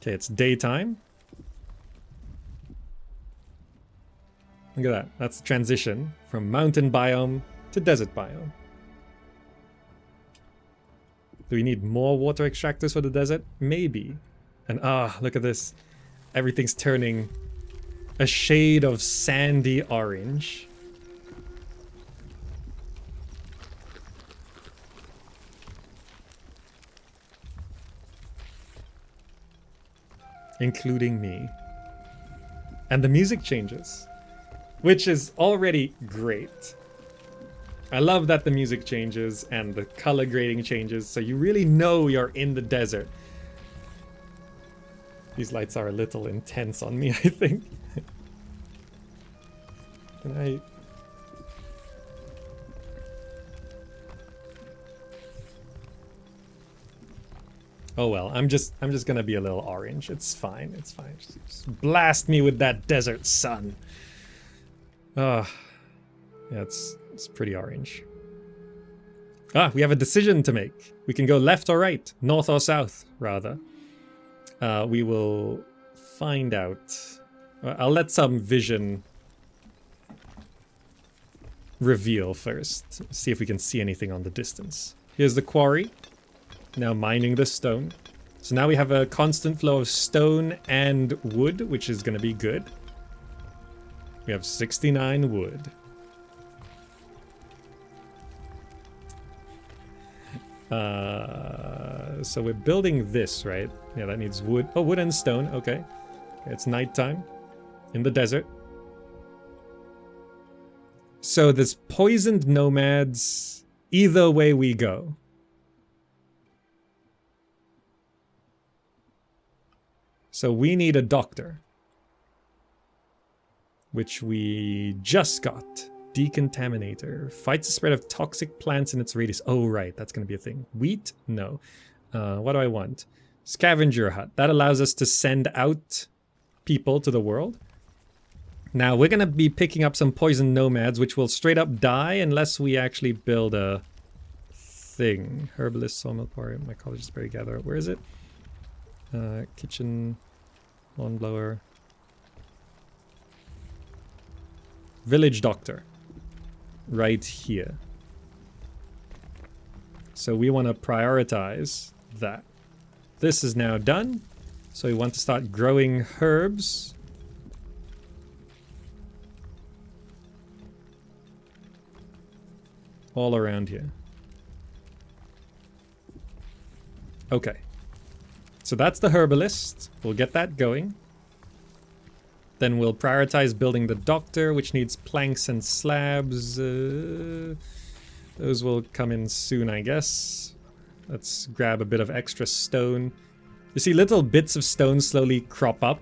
Okay, it's daytime. Look at that. That's the transition from mountain biome to desert biome. Do we need more water extractors for the desert? Maybe. And look at this. Everything's turning a shade of sandy orange. Including me. And the music changes, which is already great. I love that the music changes and the color grading changes, so you really know you're in the desert. These lights are a little intense on me, I think. Can I... Oh well, I'm just gonna be a little orange. It's fine, it's fine. Just blast me with that desert sun. Yeah, it's pretty orange. We have a decision to make. We can go left or right, north or south, rather. We will find out. I'll let some vision reveal first. See if we can see anything on the distance. Here's the quarry. Now mining the stone. So now we have a constant flow of stone and wood, which is going to be good. We have 69 wood. So we're building this, right? Yeah, that needs wood. Oh, wood and stone. Okay. It's nighttime in the desert. So there's poisoned nomads either way we go. So we need a doctor, which we just got. Decontaminator. Fights the spread of toxic plants in its radius. Oh, right. That's going to be a thing. Wheat? No. What do I want? Scavenger hut. That allows us to send out people to the world. Now, we're going to be picking up some poison nomads, which will straight up die unless we actually build a thing. Herbalist, sawmill quarry, mycologist, berry gatherer. Where is it? Kitchen, lawn blower. Village doctor. Right here. So we want to prioritize that. This is now done. So we want to start growing herbs. All around here. Okay. So that's the herbalist. We'll get that going. Then we'll prioritize building the doctor, which needs planks and slabs. Those will come in soon, I guess. Let's grab a bit of extra stone. You see little bits of stone slowly crop up.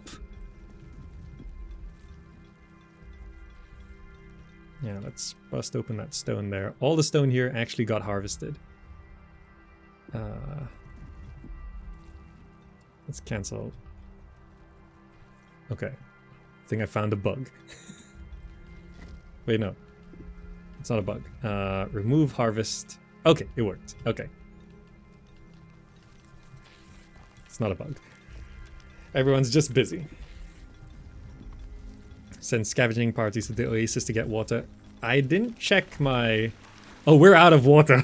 Yeah, let's bust open that stone there. All the stone here actually got harvested. Let's cancel. Okay. I think I found a bug. Wait, no. It's not a bug. Remove harvest. Okay, it worked. Okay. It's not a bug. Everyone's just busy. Send scavenging parties to the oasis to get water. I didn't check my... Oh, we're out of water.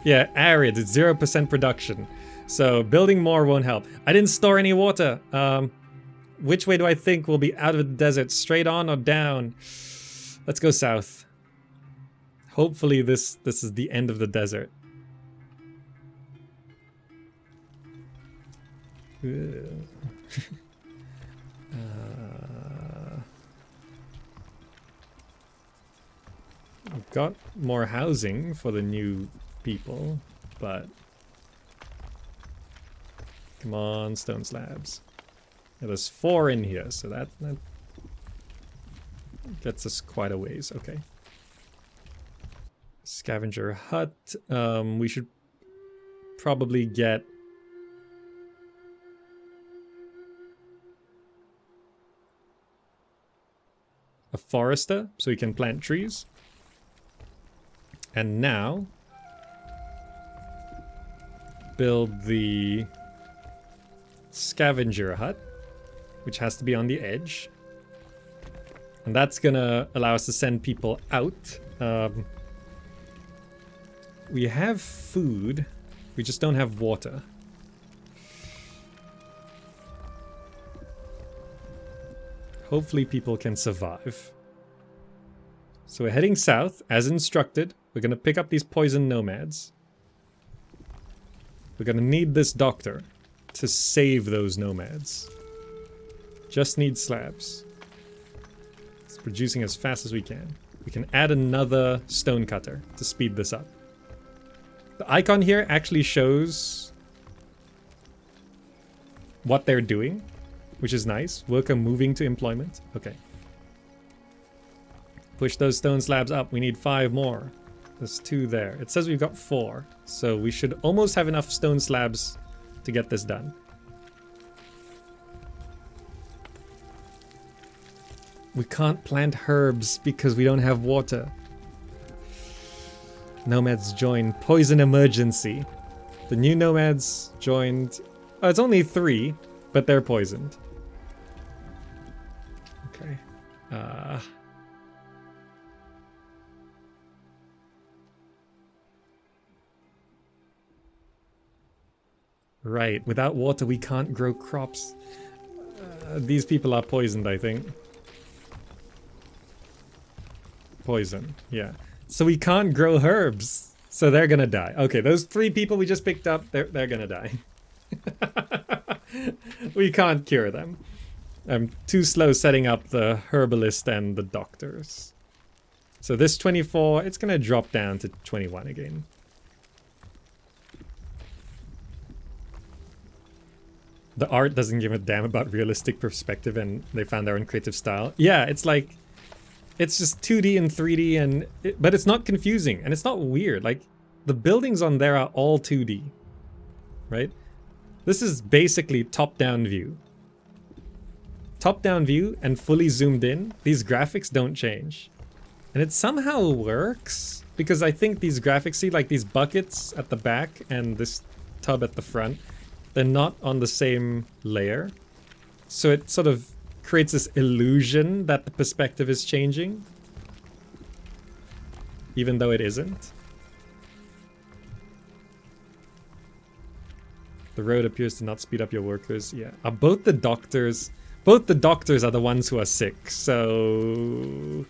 Yeah, arid. It's 0% production. So building more won't help. I didn't store any water. Which way do I think we'll be out of the desert? Straight on or down? Let's go south. Hopefully this is the end of the desert. We've got more housing for the new people, but come on, stone slabs. Yeah, there's 4 in here, so that gets us quite a ways. Okay. Scavenger hut. We should probably get a forester so we can plant trees. And now build the scavenger hut, which has to be on the edge. And that's gonna allow us to send people out. We have food, we just don't have water. Hopefully people can survive. So we're heading south, as instructed. We're gonna pick up these poison nomads. We're gonna need this doctor to save those nomads. Just need slabs. It's producing as fast as we can. We can add another stone cutter to speed this up. The icon here actually shows what they're doing, which is nice. Worker moving to employment. Okay. Push those stone slabs up. We need 5 more. There's 2 there. It says we've got 4. So we should almost have enough stone slabs to get this done. We can't plant herbs because we don't have water. Nomads join. Poison emergency. The new nomads joined. Oh, it's only 3, but they're poisoned. Okay. Right. Without water, we can't grow crops. These people are poisoned, I think. Poison. Yeah. So we can't grow herbs. So they're gonna die. Okay, those 3 people we just picked up, they're gonna die. We can't cure them. I'm too slow setting up the herbalist and the doctors. So this 24, it's gonna drop down to 21 again. The art doesn't give a damn about realistic perspective and they found their own creative style. Yeah, it's like, it's just 2D and 3D and, but it's not confusing and it's not weird. Like the buildings on there are all 2D, right? This is basically top-down view. Top-down view and fully zoomed in. These graphics don't change. And it somehow works because I think these graphics, see like these buckets at the back and this tub at the front, they're not on the same layer. So it sort of creates this illusion that the perspective is changing, even though it isn't. The road appears to not speed up your workers. Yeah. Are both the doctors are the ones who are sick, so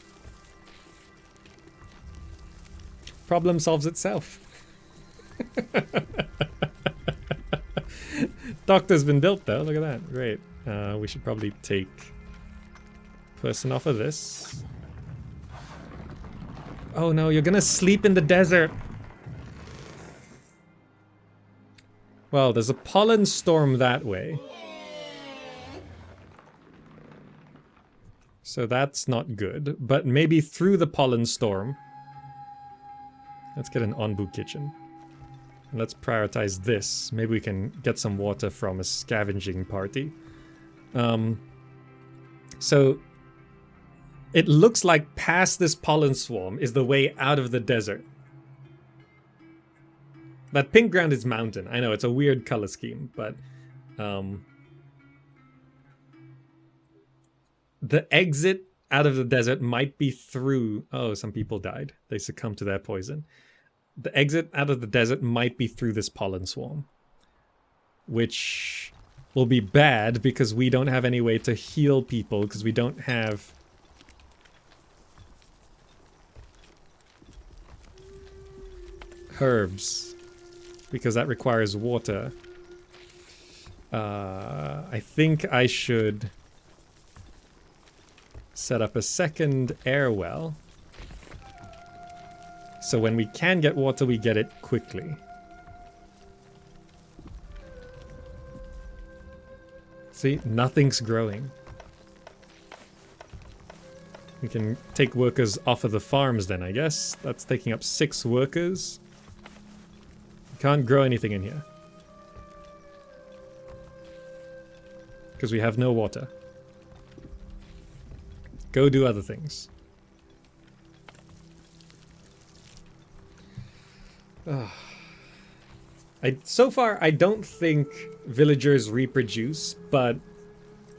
problem solves itself. Doctor's been built though, look at that. Great. We should probably take person off of this. Oh no, you're gonna sleep in the desert. Well, there's a pollen storm that way. So that's not good, but maybe through the pollen storm. Let's get an on-boot kitchen. And let's prioritize this. Maybe we can get some water from a scavenging party. So it looks like past this pollen swarm is the way out of the desert. That pink ground is mountain. I know it's a weird color scheme, but the exit out of the desert might be through. Oh, some people died. They succumbed to their poison. The exit out of the desert might be through this pollen swarm, which will be bad because we don't have any way to heal people because we don't have herbs because that requires water. I think I should set up a second air well. So when we can get water, we get it quickly. See, nothing's growing. We can take workers off of the farms then, I guess. That's taking up 6 workers. Can't grow anything in here. Because we have no water. Go do other things. So far, I don't think villagers reproduce, but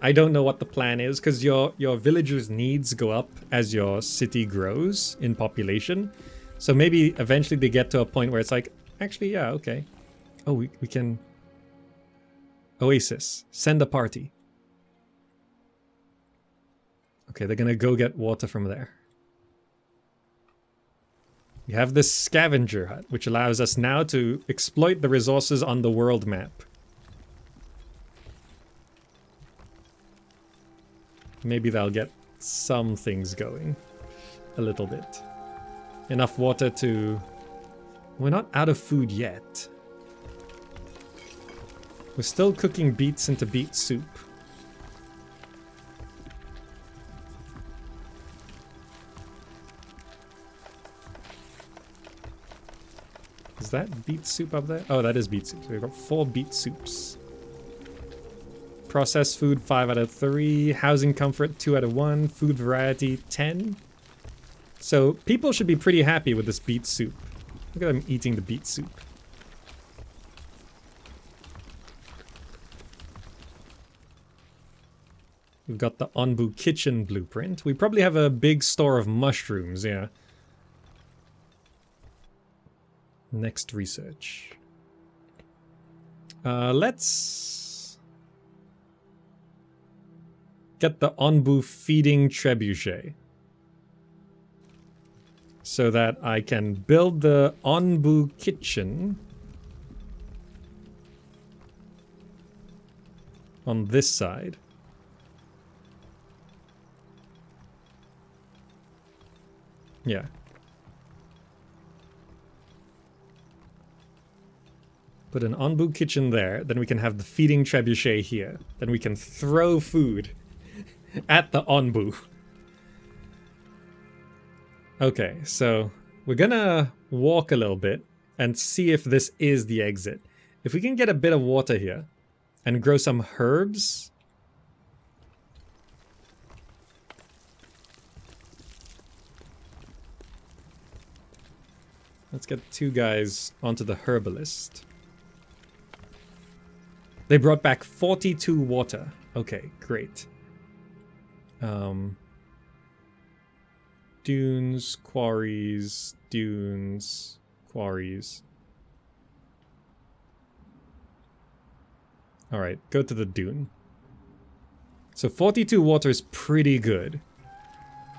I don't know what the plan is, because your villagers' needs go up as your city grows in population. So maybe eventually they get to a point where it's like, actually, yeah, okay. Oh, we can... Oasis. Send a party. Okay, they're gonna go get water from there. We have this scavenger hut, which allows us now to exploit the resources on the world map. Maybe they'll get some things going. A little bit. Enough water to... We're not out of food yet. We're still cooking beets into beet soup. Is that beet soup up there? Oh, that is beet soup. So we've got 4 beet soups. Processed food, 5 out of 3. Housing comfort, 2 out of 1. Food variety, 10. So people should be pretty happy with this beet soup. Look at them eating the beet soup. We've got the Onbu kitchen blueprint. We probably have a big store of mushrooms, yeah. Next research. Let's get the Onbu feeding trebuchet, so that I can build the Onbu kitchen on this side. Yeah. Put an Onbu kitchen there, then we can have the feeding trebuchet here. Then we can throw food at the Onbu. Okay, so we're gonna walk a little bit and see if this is the exit. If we can get a bit of water here and grow some herbs. Let's get 2 guys onto the herbalist. They brought back 42 water. Okay, great. Dunes, quarries, dunes, quarries. Alright, go to the dune. So 42 water is pretty good.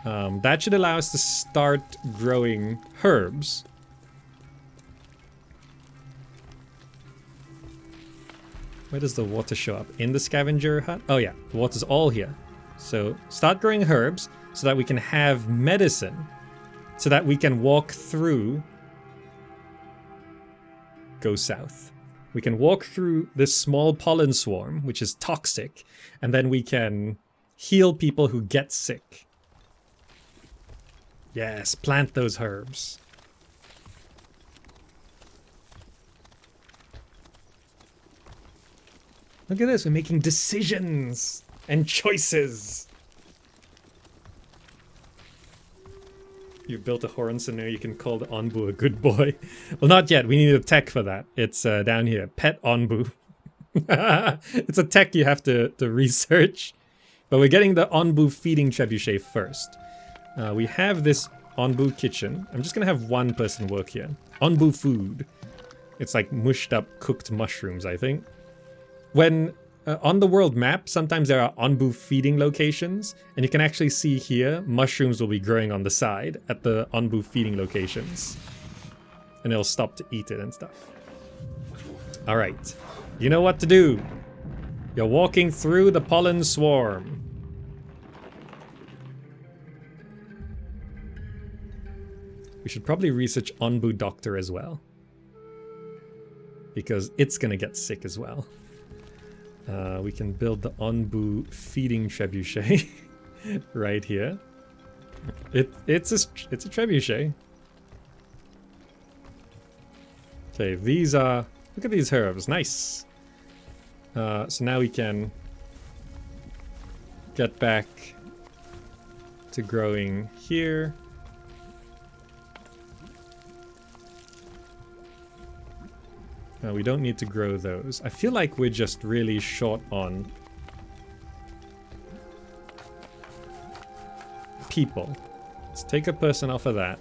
That should allow us to start growing herbs. Where does the water show up? In the scavenger hut? Oh yeah, the water's all here. So start growing herbs so that we can have medicine. So that we can walk through... Go south. We can walk through this small pollen swarm, which is toxic, and then we can heal people who get sick. Yes, plant those herbs. Look at this, we're making decisions and choices. You built a horn, so now you can call the Onbu a good boy. Well, not yet. We need a tech for that. It's down here. Pet Onbu. It's a tech you have to research. But we're getting the Onbu feeding trebuchet first. We have this Onbu kitchen. I'm just going to have 1 person work here. Onbu food. It's like mushed up cooked mushrooms, I think. When on the world map, sometimes there are Onbu feeding locations, and you can actually see here, mushrooms will be growing on the side at the Onbu feeding locations. And it'll stop to eat it and stuff. Alright, you know what to do. You're walking through the pollen swarm. We should probably research Onbu Doctor as well. Because it's gonna get sick as well. We can build the Onbu feeding trebuchet right here. It's a trebuchet. Okay, these are... Look at these herbs, nice. So now we can get back to growing here. No, we don't need to grow those. I feel like we're just really short on people. Let's take a person off of that.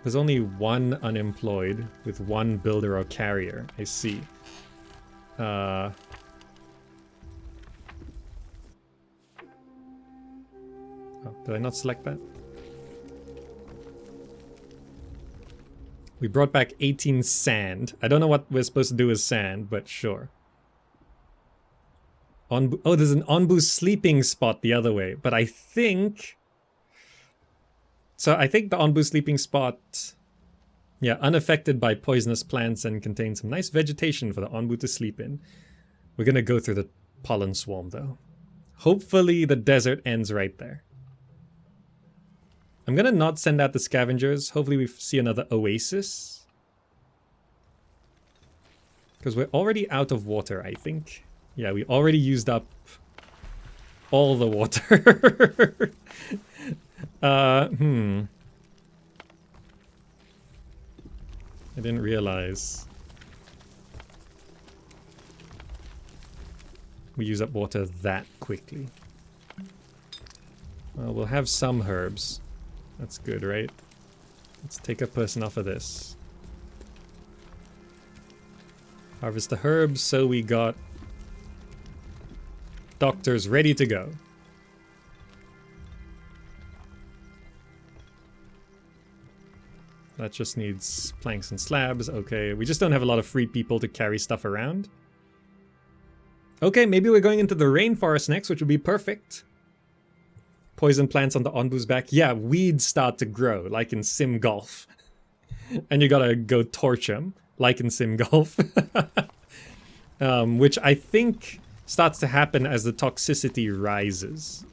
There's only one unemployed with one builder or carrier. I see. Oh, did I not select that? We brought back 18 sand. I don't know what we're supposed to do with sand, but sure. Oh, there's an Onbu sleeping spot the other way, but I think... So I think the Onbu sleeping spot, yeah, unaffected by poisonous plants and contains some nice vegetation for the Onbu to sleep in. We're gonna go through the pollen swarm though. Hopefully the desert ends right there. I'm gonna not send out the scavengers. Hopefully we see another oasis. Because we're already out of water, I think. Yeah, we already used up all the water. I didn't realize we use up water that quickly. Well, we'll have some herbs. That's good, right? Let's take a person off of this. Harvest the herbs, so we got doctors ready to go. That just needs planks and slabs. Okay, we just don't have a lot of free people to carry stuff around. Okay, maybe we're going into the rainforest next, which would be perfect. Poison plants on the Onbu's back. Yeah, weeds start to grow, like in Sim Golf. And you gotta go torch them, like in Sim Golf. Which I think starts to happen as the toxicity rises.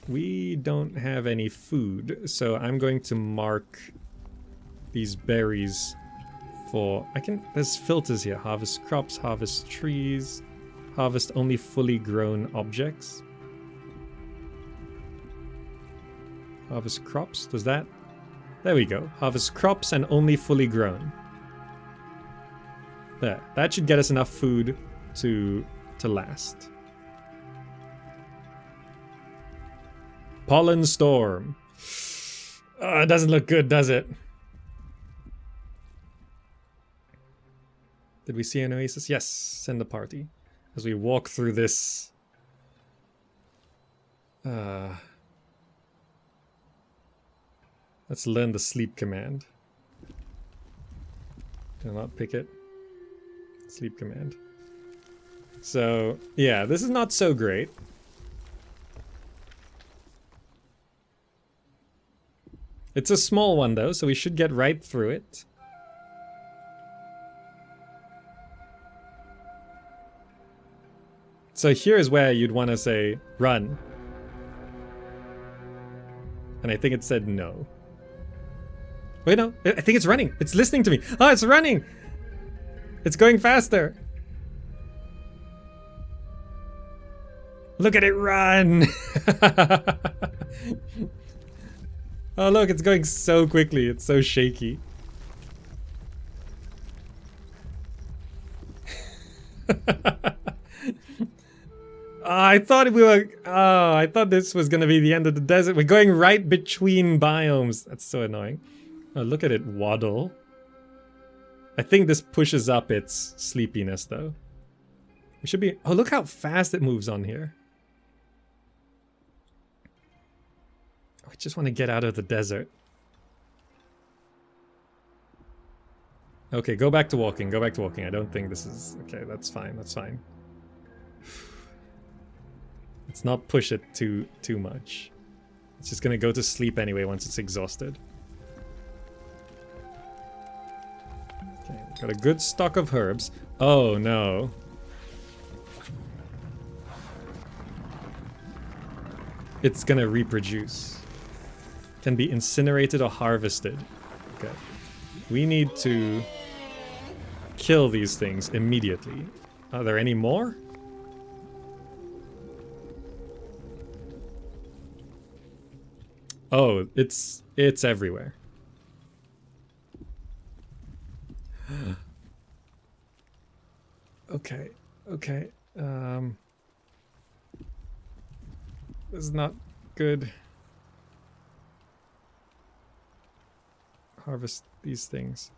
We don't have any food, so I'm going to mark these berries for... There's filters here. Harvest crops, harvest trees, harvest only fully grown objects. Harvest crops, does that... There we go. Harvest crops and only fully grown. There, that should get us enough food to last. Pollen storm. Oh, it doesn't look good, does it? Did we see an oasis? Yes, send the party. As we walk through this... Let's learn the sleep command. Do not pick it. Sleep command. So, yeah, this is not so great. It's a small one though, so we should get right through it. So here's where you'd want to say, run. And I think it said no. Wait, no, I think it's running. It's listening to me. Oh, it's running. It's going faster. Look at it run. Oh, look, it's going so quickly. It's so shaky. I thought we were... Oh, I thought this was going to be the end of the desert. We're going right between biomes. That's so annoying. Oh, look at it waddle. I think this pushes up its sleepiness, though. We should be... Oh, look how fast it moves on here. I just want to get out of the desert. Okay, go back to walking. Go back to walking. I don't think this is... Okay, that's fine. That's fine. Let's not push it too much. It's just going to go to sleep anyway once it's exhausted. Okay, got a good stock of herbs. Oh, no. It's going to reproduce. Can be incinerated or harvested. Okay. We need to kill these things immediately. Are there any more? Oh, it's everywhere. Okay, okay. This is not good. Harvest these things.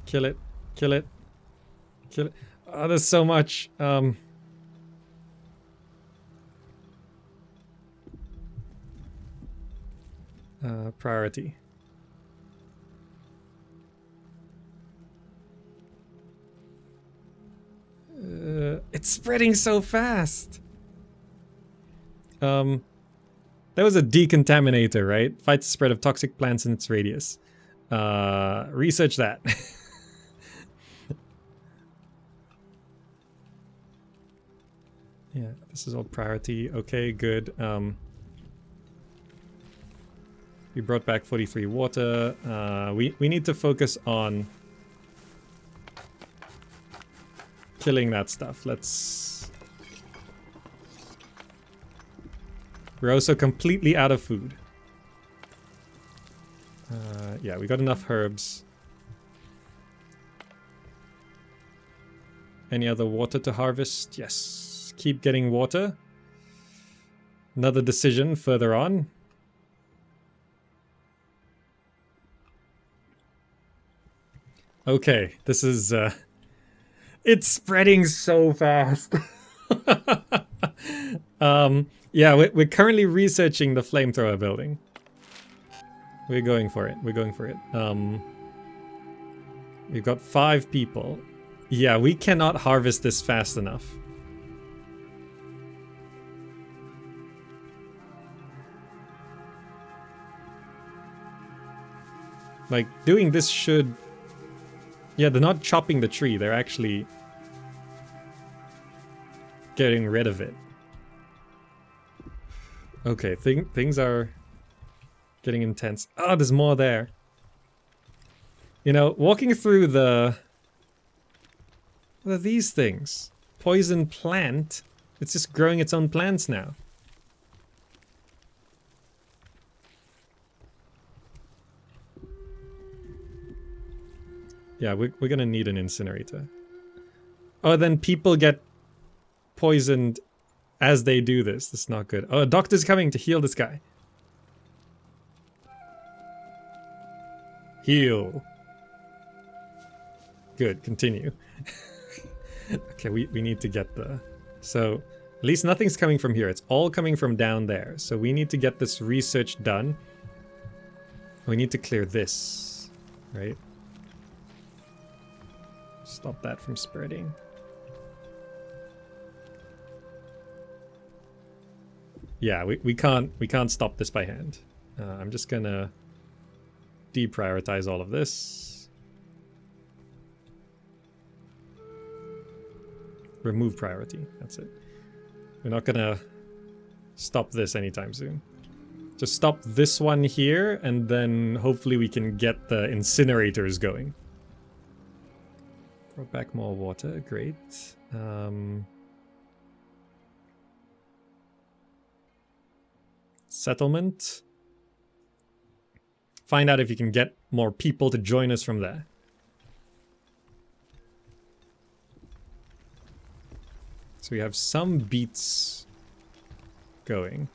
Kill it, kill it, kill it. Oh, there's so much. Priority. It's spreading so fast. There was a decontaminator, right? Fights the spread of toxic plants in its radius. Research that. Yeah, this is all priority. Okay, good. We brought back 43 water. We need to focus on killing that stuff. Let's... We're also completely out of food. Yeah, we got enough herbs. Any other water to harvest? Yes. Keep getting water. Another decision further on. Okay, this is... It's spreading so fast. Yeah, we're currently researching the flamethrower building. We're going for it. We're going for it. We've got 5 people. Yeah, we cannot harvest this fast enough. Like, doing this should... Yeah, they're not chopping the tree. They're actually getting rid of it. Okay, things are getting intense. Oh, there's more there. You know, walking through the... What are these things? Poison plant? It's just growing its own plants now. Yeah, we're gonna need an incinerator. Oh, then people get poisoned as they do this. That's not good. Oh, a doctor's coming to heal this guy. Heal. Good, continue. Okay, we need to get the... So, at least nothing's coming from here. It's all coming from down there. So we need to get this research done. We need to clear this, right? Stop that from spreading. Yeah, we can't stop this by hand. I'm just gonna deprioritize all of this. Remove priority. That's it. We're not gonna stop this anytime soon. Just stop this one here, and then hopefully we can get the incinerators going. Brought back more water. Great. Settlement. Find out if you can get more people to join us from there. So we have some beats going.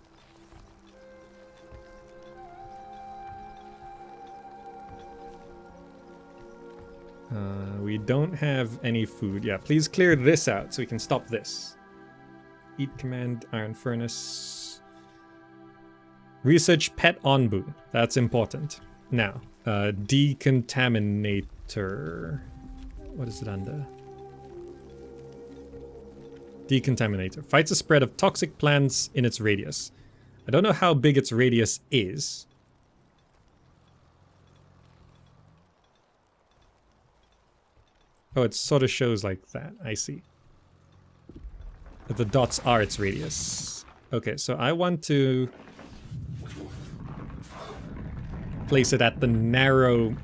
We don't have any food. Yeah, please clear this out so we can stop this. Eat command, iron furnace. Research pet onbu. That's important. Now, decontaminator. What is it under? Decontaminator. Fights the spread of toxic plants in its radius. I don't know how big its radius is. Oh, it sort of shows like that. I see. But the dots are its radius. Okay, so I want to place it at the narrow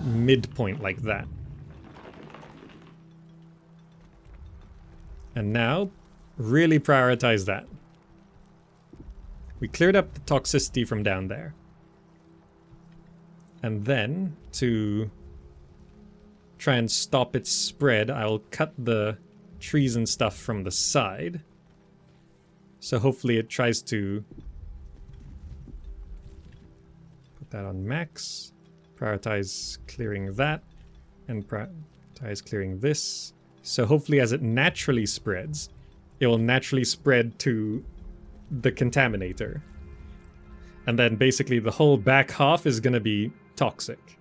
midpoint like that. And now, really prioritize that. We cleared up the toxicity from down there. And then, to try and stop its spread, I'll cut the trees and stuff from the side. So hopefully it tries to put that on max. Prioritize clearing that. And prioritize clearing this. So hopefully as it naturally spreads, it will naturally spread to the contaminator. And then basically the whole back half is going to be toxic.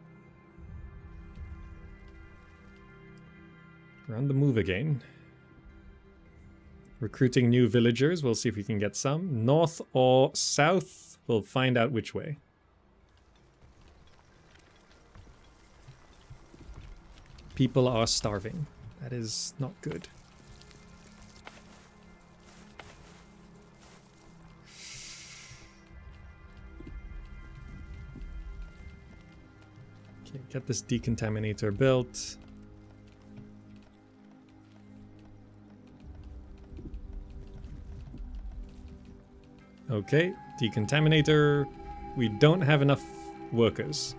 We're on the move again. Recruiting new villagers. We'll see if we can get some. North or south? We'll find out which way. People are starving. That is not good. Okay, get this decontaminator built. Okay, decontaminator. We don't have enough workers.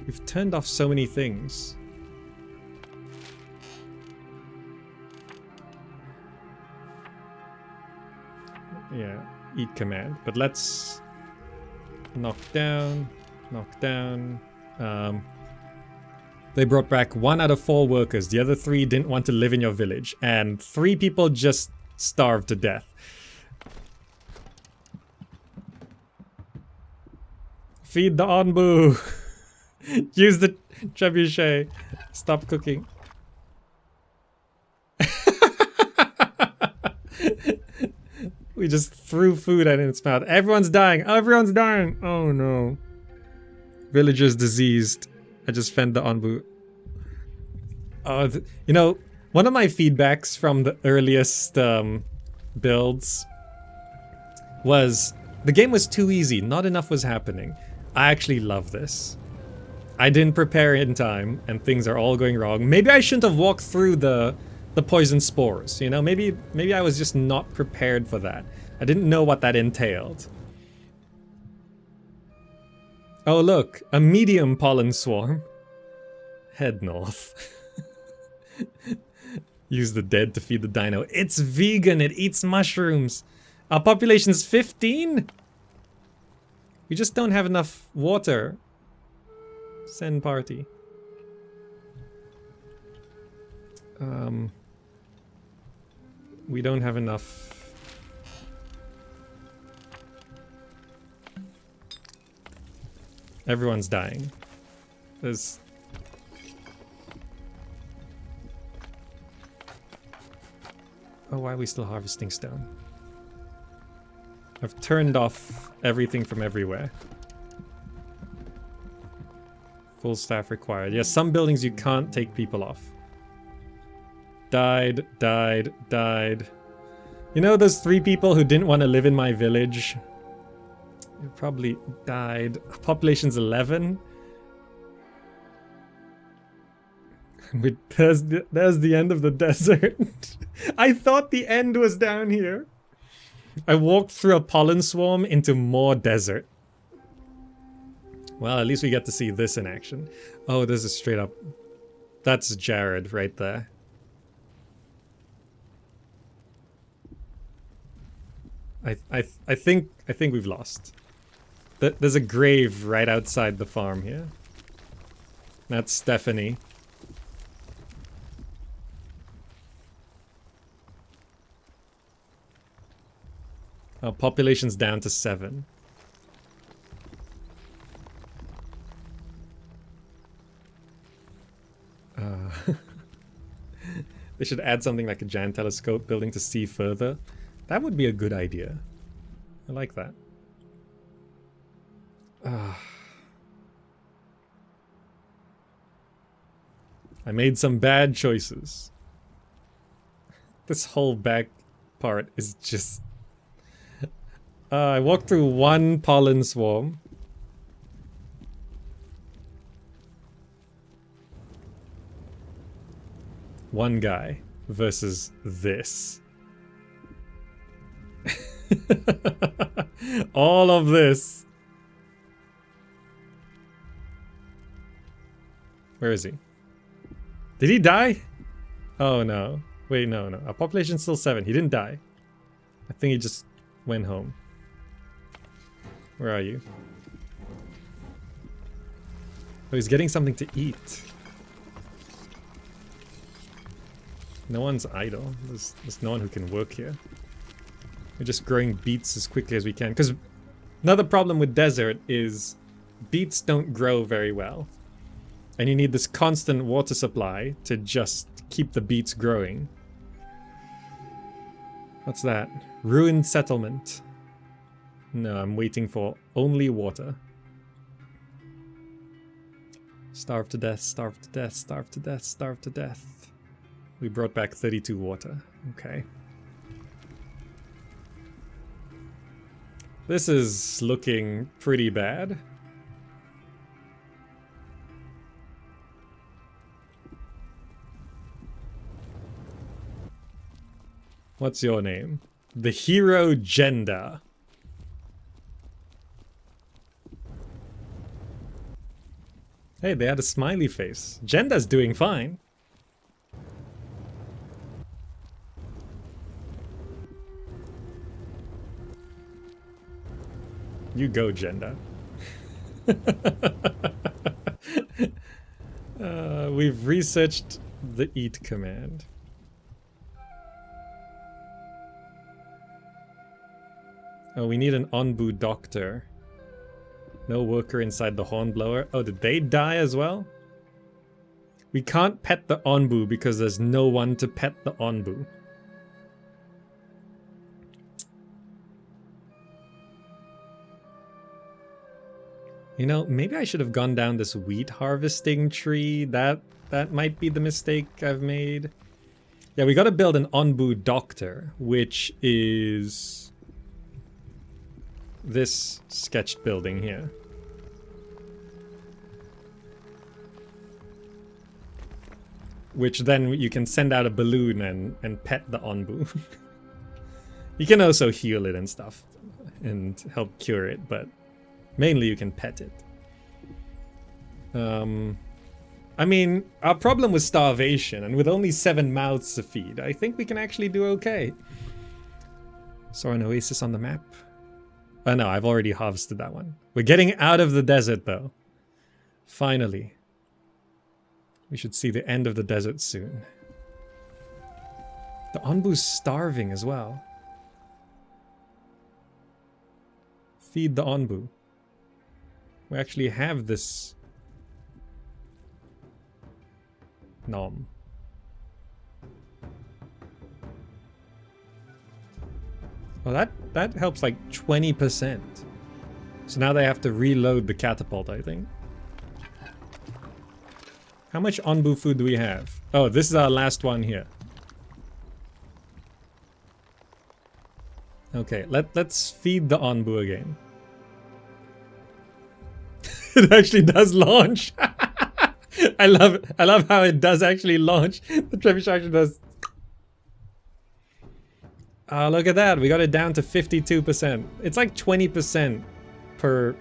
We've turned off so many things. Yeah, eat command. But let's knock down, knock down. They brought back 1 out of 4 workers. The other 3 didn't want to live in your village. And 3 people just starved to death. Feed the Onbu. Use the trebuchet. Stop cooking. We just threw food at its mouth. Everyone's dying. Everyone's dying. Oh no. Villagers diseased. I just fed the Onbu. You know, one of my feedbacks from the earliest builds was the game was too easy. Not enough was happening. I actually love this. I didn't prepare in time and things are all going wrong. Maybe I shouldn't have walked through the poison spores, you know? Maybe I was just not prepared for that. I didn't know what that entailed. Oh look, a medium pollen swarm. Head north. Use the dead to feed the dino. It's vegan, it eats mushrooms. Our population's 15? We just don't have enough water. Send party. We don't have enough. Everyone's dying. There's... Oh, why are we still harvesting stone? I've turned off everything from everywhere. Full staff required. Yes, some buildings you can't take people off. Died, died, died. You know those 3 people who didn't want to live in my village? They probably died. Population's 11. There's the end of the desert. I thought the end was down here. I walked through a pollen swarm into more desert. Well, at least we get to see this in action. Oh, this is straight up... That's Jared right there. I think we've lost. There's a grave right outside the farm here. That's Stephanie. Our population's down to 7. They should add something like a giant telescope building to see further. That would be a good idea. I like that. I made some bad choices. This whole back part is just... I walked through 1 pollen swarm. one guy versus this. All of this. Where is he? Did he die? Oh no. Wait, no. Our population's still 7. He didn't die. I think he just went home. Where are you? Oh, he's getting something to eat. No one's idle. There's no one who can work here. We're just growing beets as quickly as we can. Because another problem with desert is beets don't grow very well. And you need this constant water supply to just keep the beets growing. What's that? Ruined settlement. No, I'm waiting for only water. Starve to death, starve to death, starve to death, starve to death. We brought back 32 water. Okay. This is looking pretty bad. What's your name? The hero Gender. Hey, they had a smiley face. Gender's doing fine. You go, Gender. We've researched the eat command. Oh, we need an Onbu doctor. No worker inside the hornblower. Oh, did they die as well? We can't pet the Onbu because there's no one to pet the Onbu. You know, maybe I should have gone down this wheat harvesting tree. That might be the mistake I've made. Yeah, we gotta build an Onbu doctor, which is this sketched building here. Which then you can send out a balloon and pet the Onbu. You can also heal it and stuff and help cure it, but mainly you can pet it. I mean, our problem was starvation, and with only 7 mouths to feed, I think we can actually do okay. Saw an oasis on the map. Oh no, I've already harvested that one. We're getting out of the desert though. Finally. We should see the end of the desert soon. The Onbu's starving as well. Feed the Onbu. We actually have this nom. Well, that helps like 20%. So now they have to reload the catapult, I think. How much Onbu food do we have? Oh, this is our last one here. Okay, let's feed the Onbu again. It actually does launch. I love how it does actually launch. The Trebuchet actually does. Oh, look at that. We got it down to 52%. It's like 20% per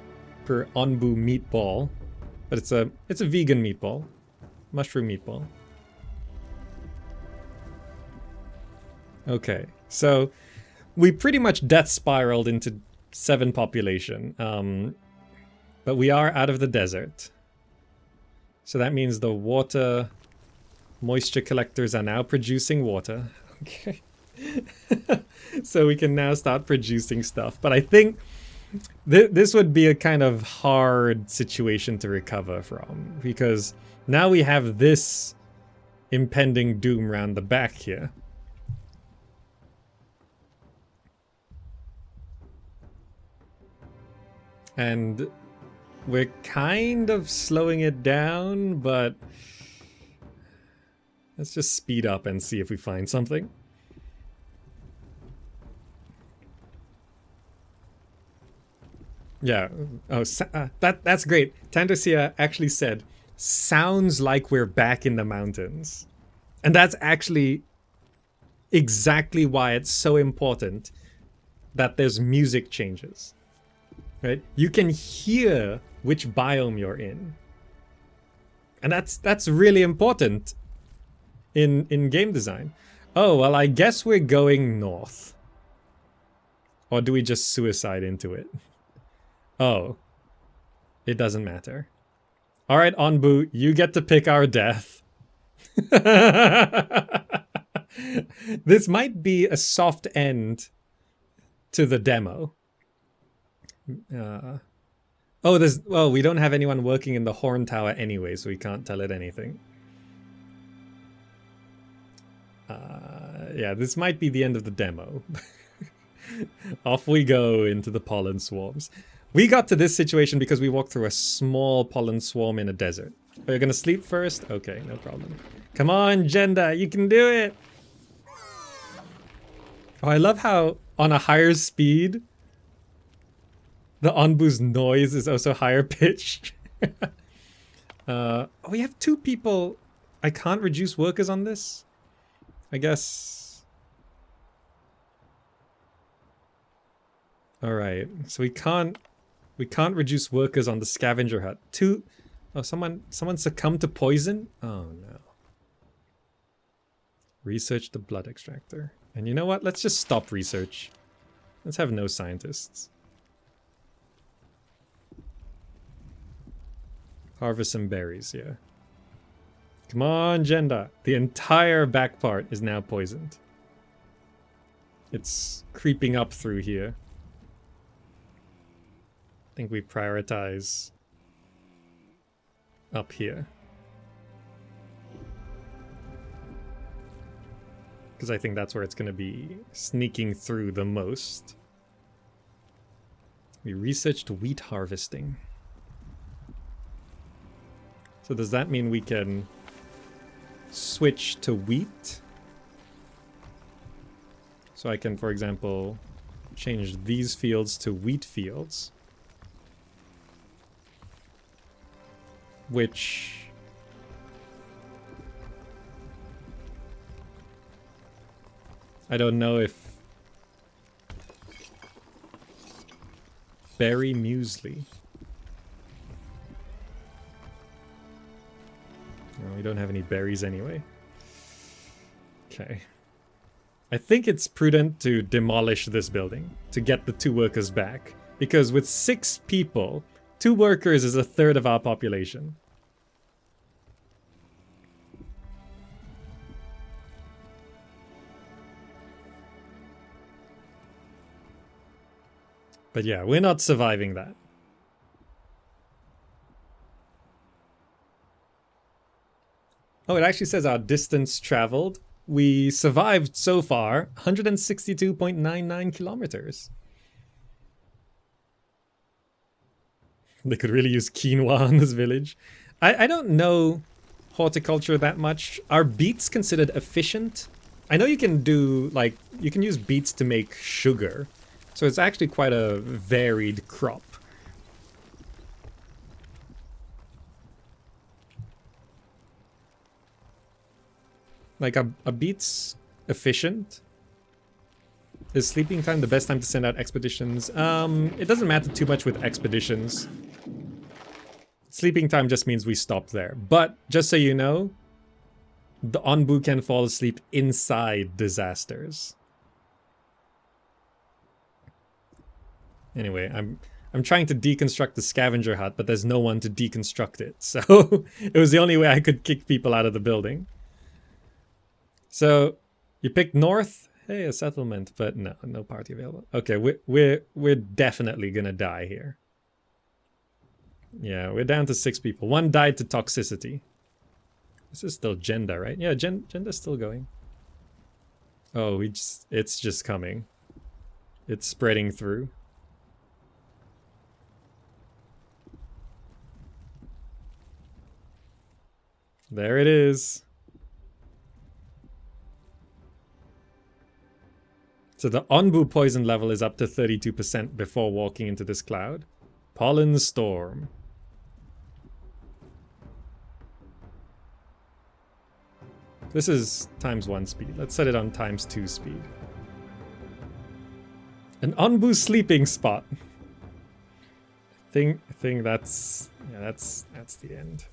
Onbu meatball. But it's a vegan meatball. Mushroom meatball. Okay, so we pretty much death spiraled into 7 population. But we are out of the desert. So that means the water moisture collectors are now producing water. Okay. So we can now start producing stuff. But I think this would be a kind of hard situation to recover from. Because now we have this impending doom around the back here. And we're kind of slowing it down, but let's just speed up and see if we find something. Yeah. Oh, that's great. Tandosia actually said, sounds like we're back in the mountains. And that's actually exactly why it's so important that there's music changes, right? You can hear which biome you're in. And that's really important in game design. Oh, well, I guess we're going north. Or do we just suicide into it? Oh, it doesn't matter. All right, Onbu, you get to pick our death. This might be a soft end to the demo. Well, we don't have anyone working in the horn tower anyway, so we can't tell it anything. Yeah, this might be the end of the demo. Off we go into the pollen swarms. We got to this situation because we walked through a small pollen swarm in a desert. Are you gonna sleep first? Okay, no problem. Come on, Jenda, you can do it! Oh, I love how on a higher speed, the Onbu's noise is also higher pitched. Oh, we have 2 people. I can't reduce workers on this? I guess. All right, so we can't reduce workers on the scavenger hut. 2. Oh, someone succumbed to poison? Oh no. Research the blood extractor. And you know what? Let's just stop research. Let's have no scientists. Harvest some berries, yeah. Come on, Jenda. The entire back part is now poisoned. It's creeping up through here. I think we prioritize up here. Because I think that's where it's going to be sneaking through the most. We researched wheat harvesting. So does that mean we can switch to wheat? So I can, for example, change these fields to wheat fields. Which... I don't know if... Berry muesli. No, we don't have any berries anyway. Okay. I think it's prudent to demolish this building to get the 2 workers back. Because with 6 people, 2 workers is a third of our population. But yeah, we're not surviving that. Oh, it actually says our distance traveled. We survived so far 162.99 kilometers. They could really use quinoa in this village. I don't know horticulture that much. Are beets considered efficient? I know you can do, like, you can use beets to make sugar. So it's actually quite a varied crop. Like, a beet's efficient. Is sleeping time the best time to send out expeditions? It doesn't matter too much with expeditions. Sleeping time just means we stop there. But, just so you know, the Onbu can fall asleep inside disasters. Anyway, I'm trying to deconstruct the scavenger hut, but there's no one to deconstruct it. So, it was the only way I could kick people out of the building. So, you picked north? Hey, a settlement, but no party available. Okay, we're definitely gonna die here. Yeah, we're down to 6 people. 1 died to toxicity. This is still Jenda, right? Yeah, Jenda's still going. Oh, it's just coming. It's spreading through. There it is. So the Onbu poison level is up to 32% before walking into this cloud. Pollen storm. This is ×1 speed. Let's set it on ×2 speed. An Onbu sleeping spot. I think that's the end.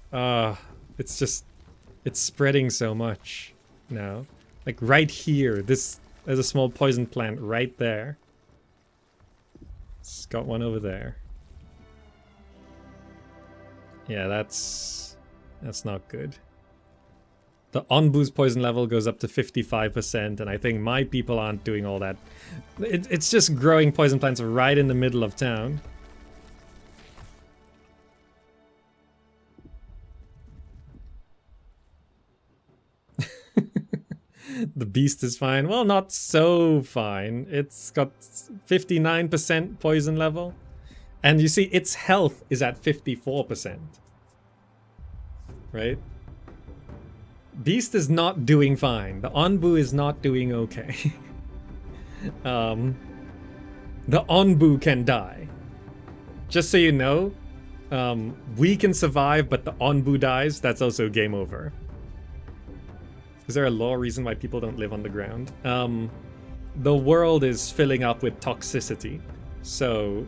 It's spreading so much now. Like right here, there's a small poison plant right there. It's got one over there. Yeah, that's not good. The Onbu's poison level goes up to 55%, and I think my people aren't doing all that. It's just growing poison plants right in the middle of town. The beast is fine. Well, not so fine. It's got 59% poison level. And you see, its health is at 54%. Right? Beast is not doing fine. The Onbu is not doing okay. The Onbu can die. Just so you know, we can survive, but the Onbu dies, that's also game over. Is there a law reason why people don't live on the ground? The world is filling up with toxicity, so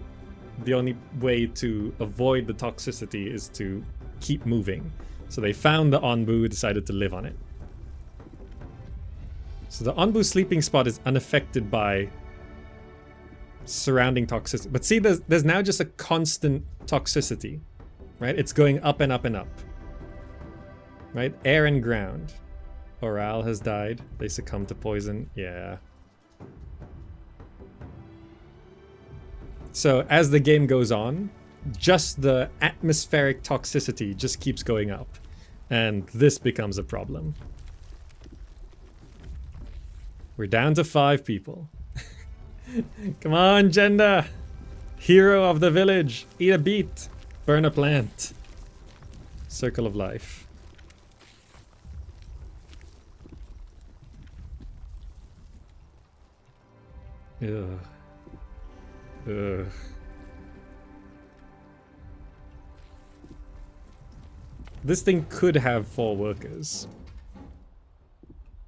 the only way to avoid the toxicity is to keep moving. So they found the Onbu, decided to live on it. So the Onbu sleeping spot is unaffected by surrounding toxicity. But see, there's now just a constant toxicity, right? It's going up and up and up, right? Air and ground. Oral has died. They succumb to poison. Yeah. So as the game goes on, just the atmospheric toxicity just keeps going up. And this becomes a problem. We're down to 5 people. Come on, Jenda! Hero of the village. Eat a beet. Burn a plant. Circle of life. Ugh. Ugh. This thing could have 4 workers.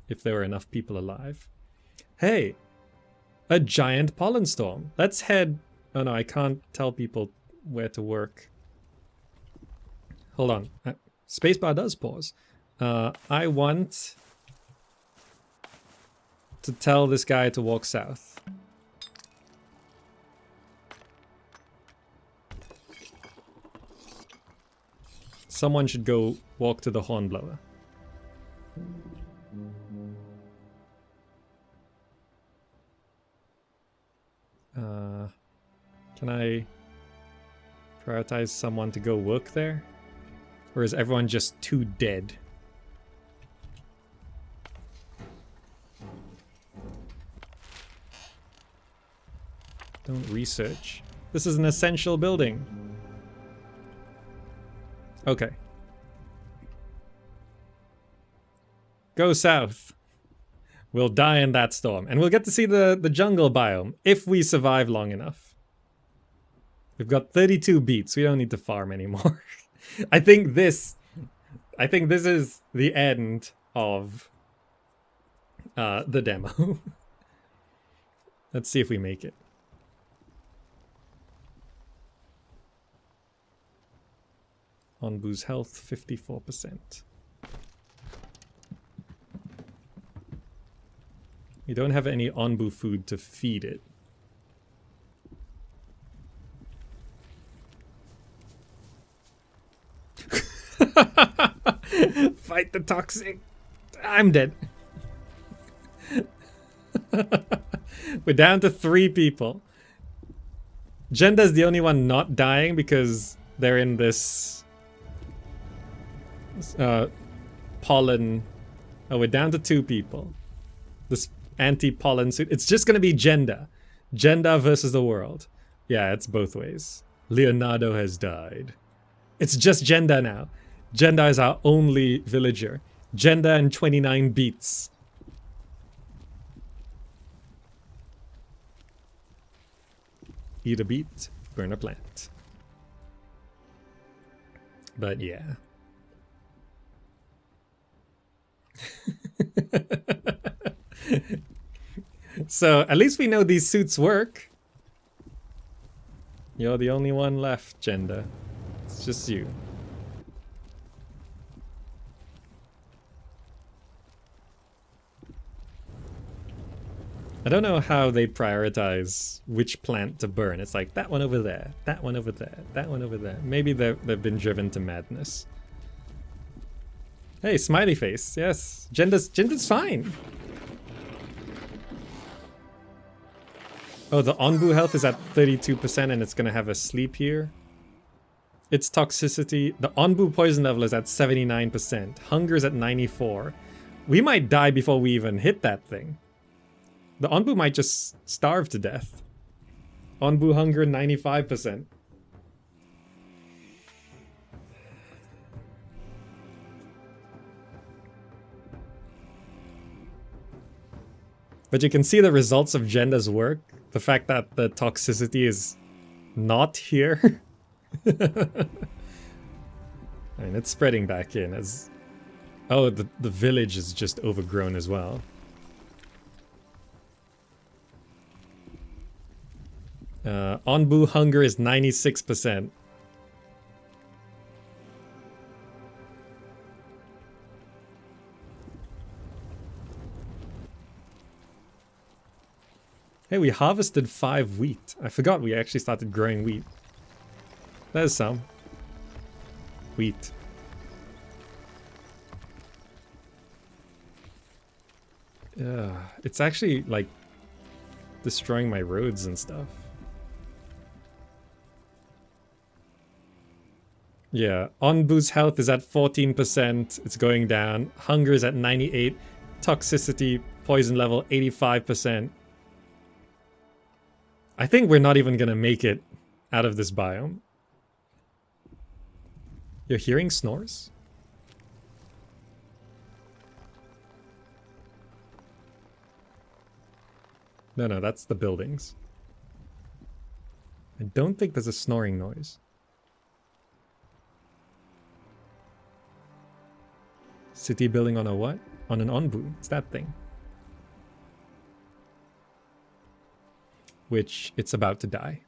If there were enough people alive. Hey! A giant pollen storm. Let's head... Oh no, I can't tell people where to work. Hold on. Spacebar does pause. I want to tell this guy to walk south. Someone should go walk to the hornblower. Can I prioritize someone to go work there? Or is everyone just too dead? Don't research. This is an essential building. Okay. Go south. We'll die in that storm. And we'll get to see the jungle biome if we survive long enough. We've got 32 beats. We don't need to farm anymore. I think this is the end of the demo. Let's see if we make it. Onbu's health, 54%. We don't have any Onbu food to feed it. Fight the toxic. I'm dead. We're down to 3 people. Jenda's the only one not dying because they're in this pollen. Oh, we're down to 2 people. This anti-pollen suit. It's just gonna be Jenda. Jenda versus the world. Yeah, it's both ways. Leonardo has died. It's just Jenda now. Jenda is our only villager. Jenda and 29 beats. Eat a beet, burn a plant. But yeah. So at least we know these suits work. You're the only one left, Gender. It's just you. I don't know how they prioritize which plant to burn. It's like that one over there, that one over there, that one over there. Maybe they've been driven to madness. Hey, smiley face. Yes, Gender's fine. Oh, the Onbu health is at 32% and it's gonna have a sleep here. Its toxicity, the Onbu poison level is at 79%. Hunger is at 94. We might die before we even hit that thing. The Onbu might just starve to death. Onbu hunger 95%. But you can see the results of Genda's work. The fact that the toxicity is not here. And it's spreading back in as... Oh, the village is just overgrown as well. Onbu hunger is 96%. Hey, we harvested 5 wheat. I forgot we actually started growing wheat. There's some. Wheat. It's actually, like, destroying my roads and stuff. Yeah, Onbu's health is at 14%. It's going down. Hunger is at 98. Toxicity, poison level, 85%. I think we're not even gonna make it out of this biome. You're hearing snores? No, that's the buildings. I don't think there's a snoring noise. City building on a what? On an Onbu. It's that thing. Which it's about to die.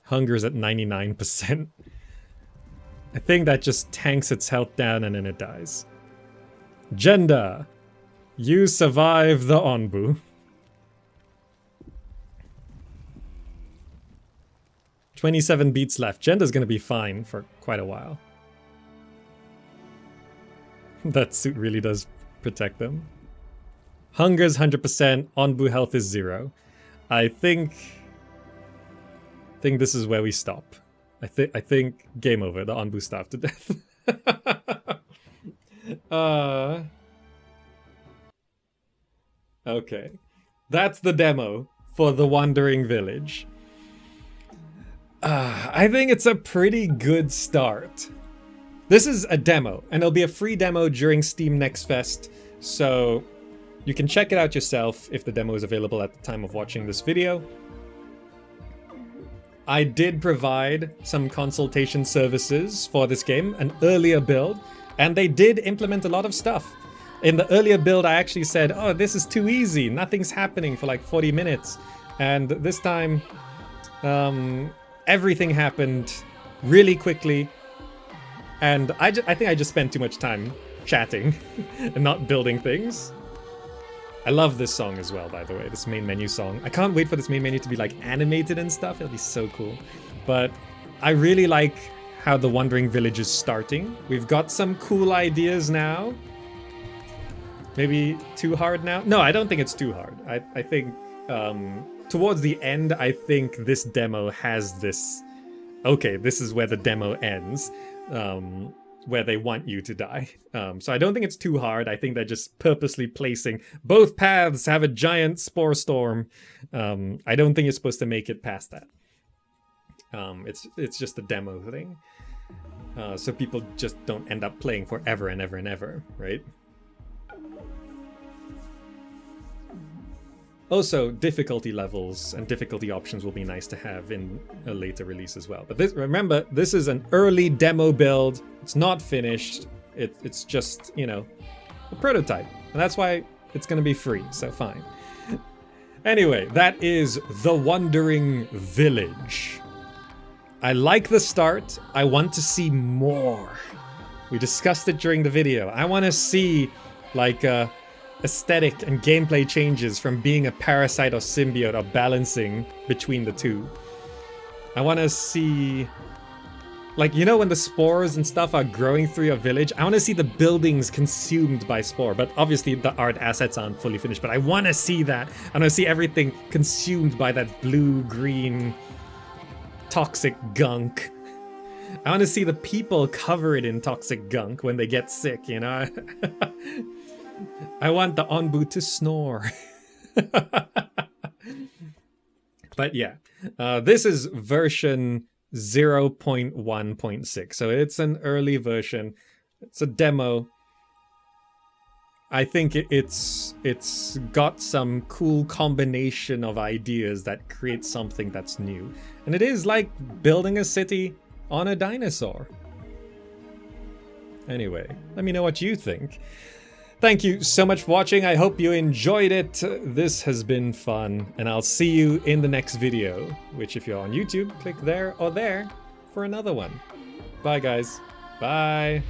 Hunger is at 99%. I think that just tanks its health down and then it dies. Gender, you survive the Onbu. 27 beats left. Gender's gonna be fine for quite a while. That suit really does protect them. Hunger's 100%, Onbu health is 0. I think this is where we stop. I think game over. The Onbu starved to death. Okay. That's the demo for the Wandering Village. I think it's a pretty good start. This is a demo, and it'll be a free demo during Steam Next Fest, so you can check it out yourself if the demo is available at the time of watching this video. I did provide some consultation services for this game, an earlier build, and they did implement a lot of stuff. In the earlier build, I actually said, oh, this is too easy, nothing's happening for like 40 minutes. And this time, everything happened really quickly. And I think I just spent too much time chatting and not building things. I love this song as well, by the way, this main menu song. I can't wait for this main menu to be like animated and stuff. It'll be so cool. But I really like how the Wandering Village is starting. We've got some cool ideas now. Maybe too hard now? No, I don't think it's too hard. I think towards the end, I think this demo has this... Okay, this is where the demo ends. Where they want you to die. So I don't think it's too hard. I think they're just purposely placing both paths have a giant spore storm. I don't think you're supposed to make it past that. It's just a demo thing. So people just don't end up playing forever and ever and ever, right? Also, difficulty levels and difficulty options will be nice to have in a later release as well. But remember, this is an early demo build. It's not finished. It's just, you know, a prototype. And that's why it's gonna be free, so fine. Anyway, that is The Wandering Village. I like the start. I want to see more. We discussed it during the video. I want to see, like, aesthetic and gameplay changes from being a parasite or symbiote or balancing between the two. I want to see, like, you know when the spores and stuff are growing through your village? I want to see the buildings consumed by spore, but obviously the art assets aren't fully finished, but I want to see that. I want to see everything consumed by that blue-green toxic gunk. I want to see the people covered in toxic gunk when they get sick, you know? I want the onbu to snore. But yeah, this is version 0.1.6, so it's an early version. It's a demo. I think it's got some cool combination of ideas that create something that's new. And it is like building a city on a dinosaur. Anyway, let me know what you think. Thank you so much for watching. I hope you enjoyed it. This has been fun, and I'll see you in the next video, which if you're on YouTube, click there or there for another one. Bye guys. Bye.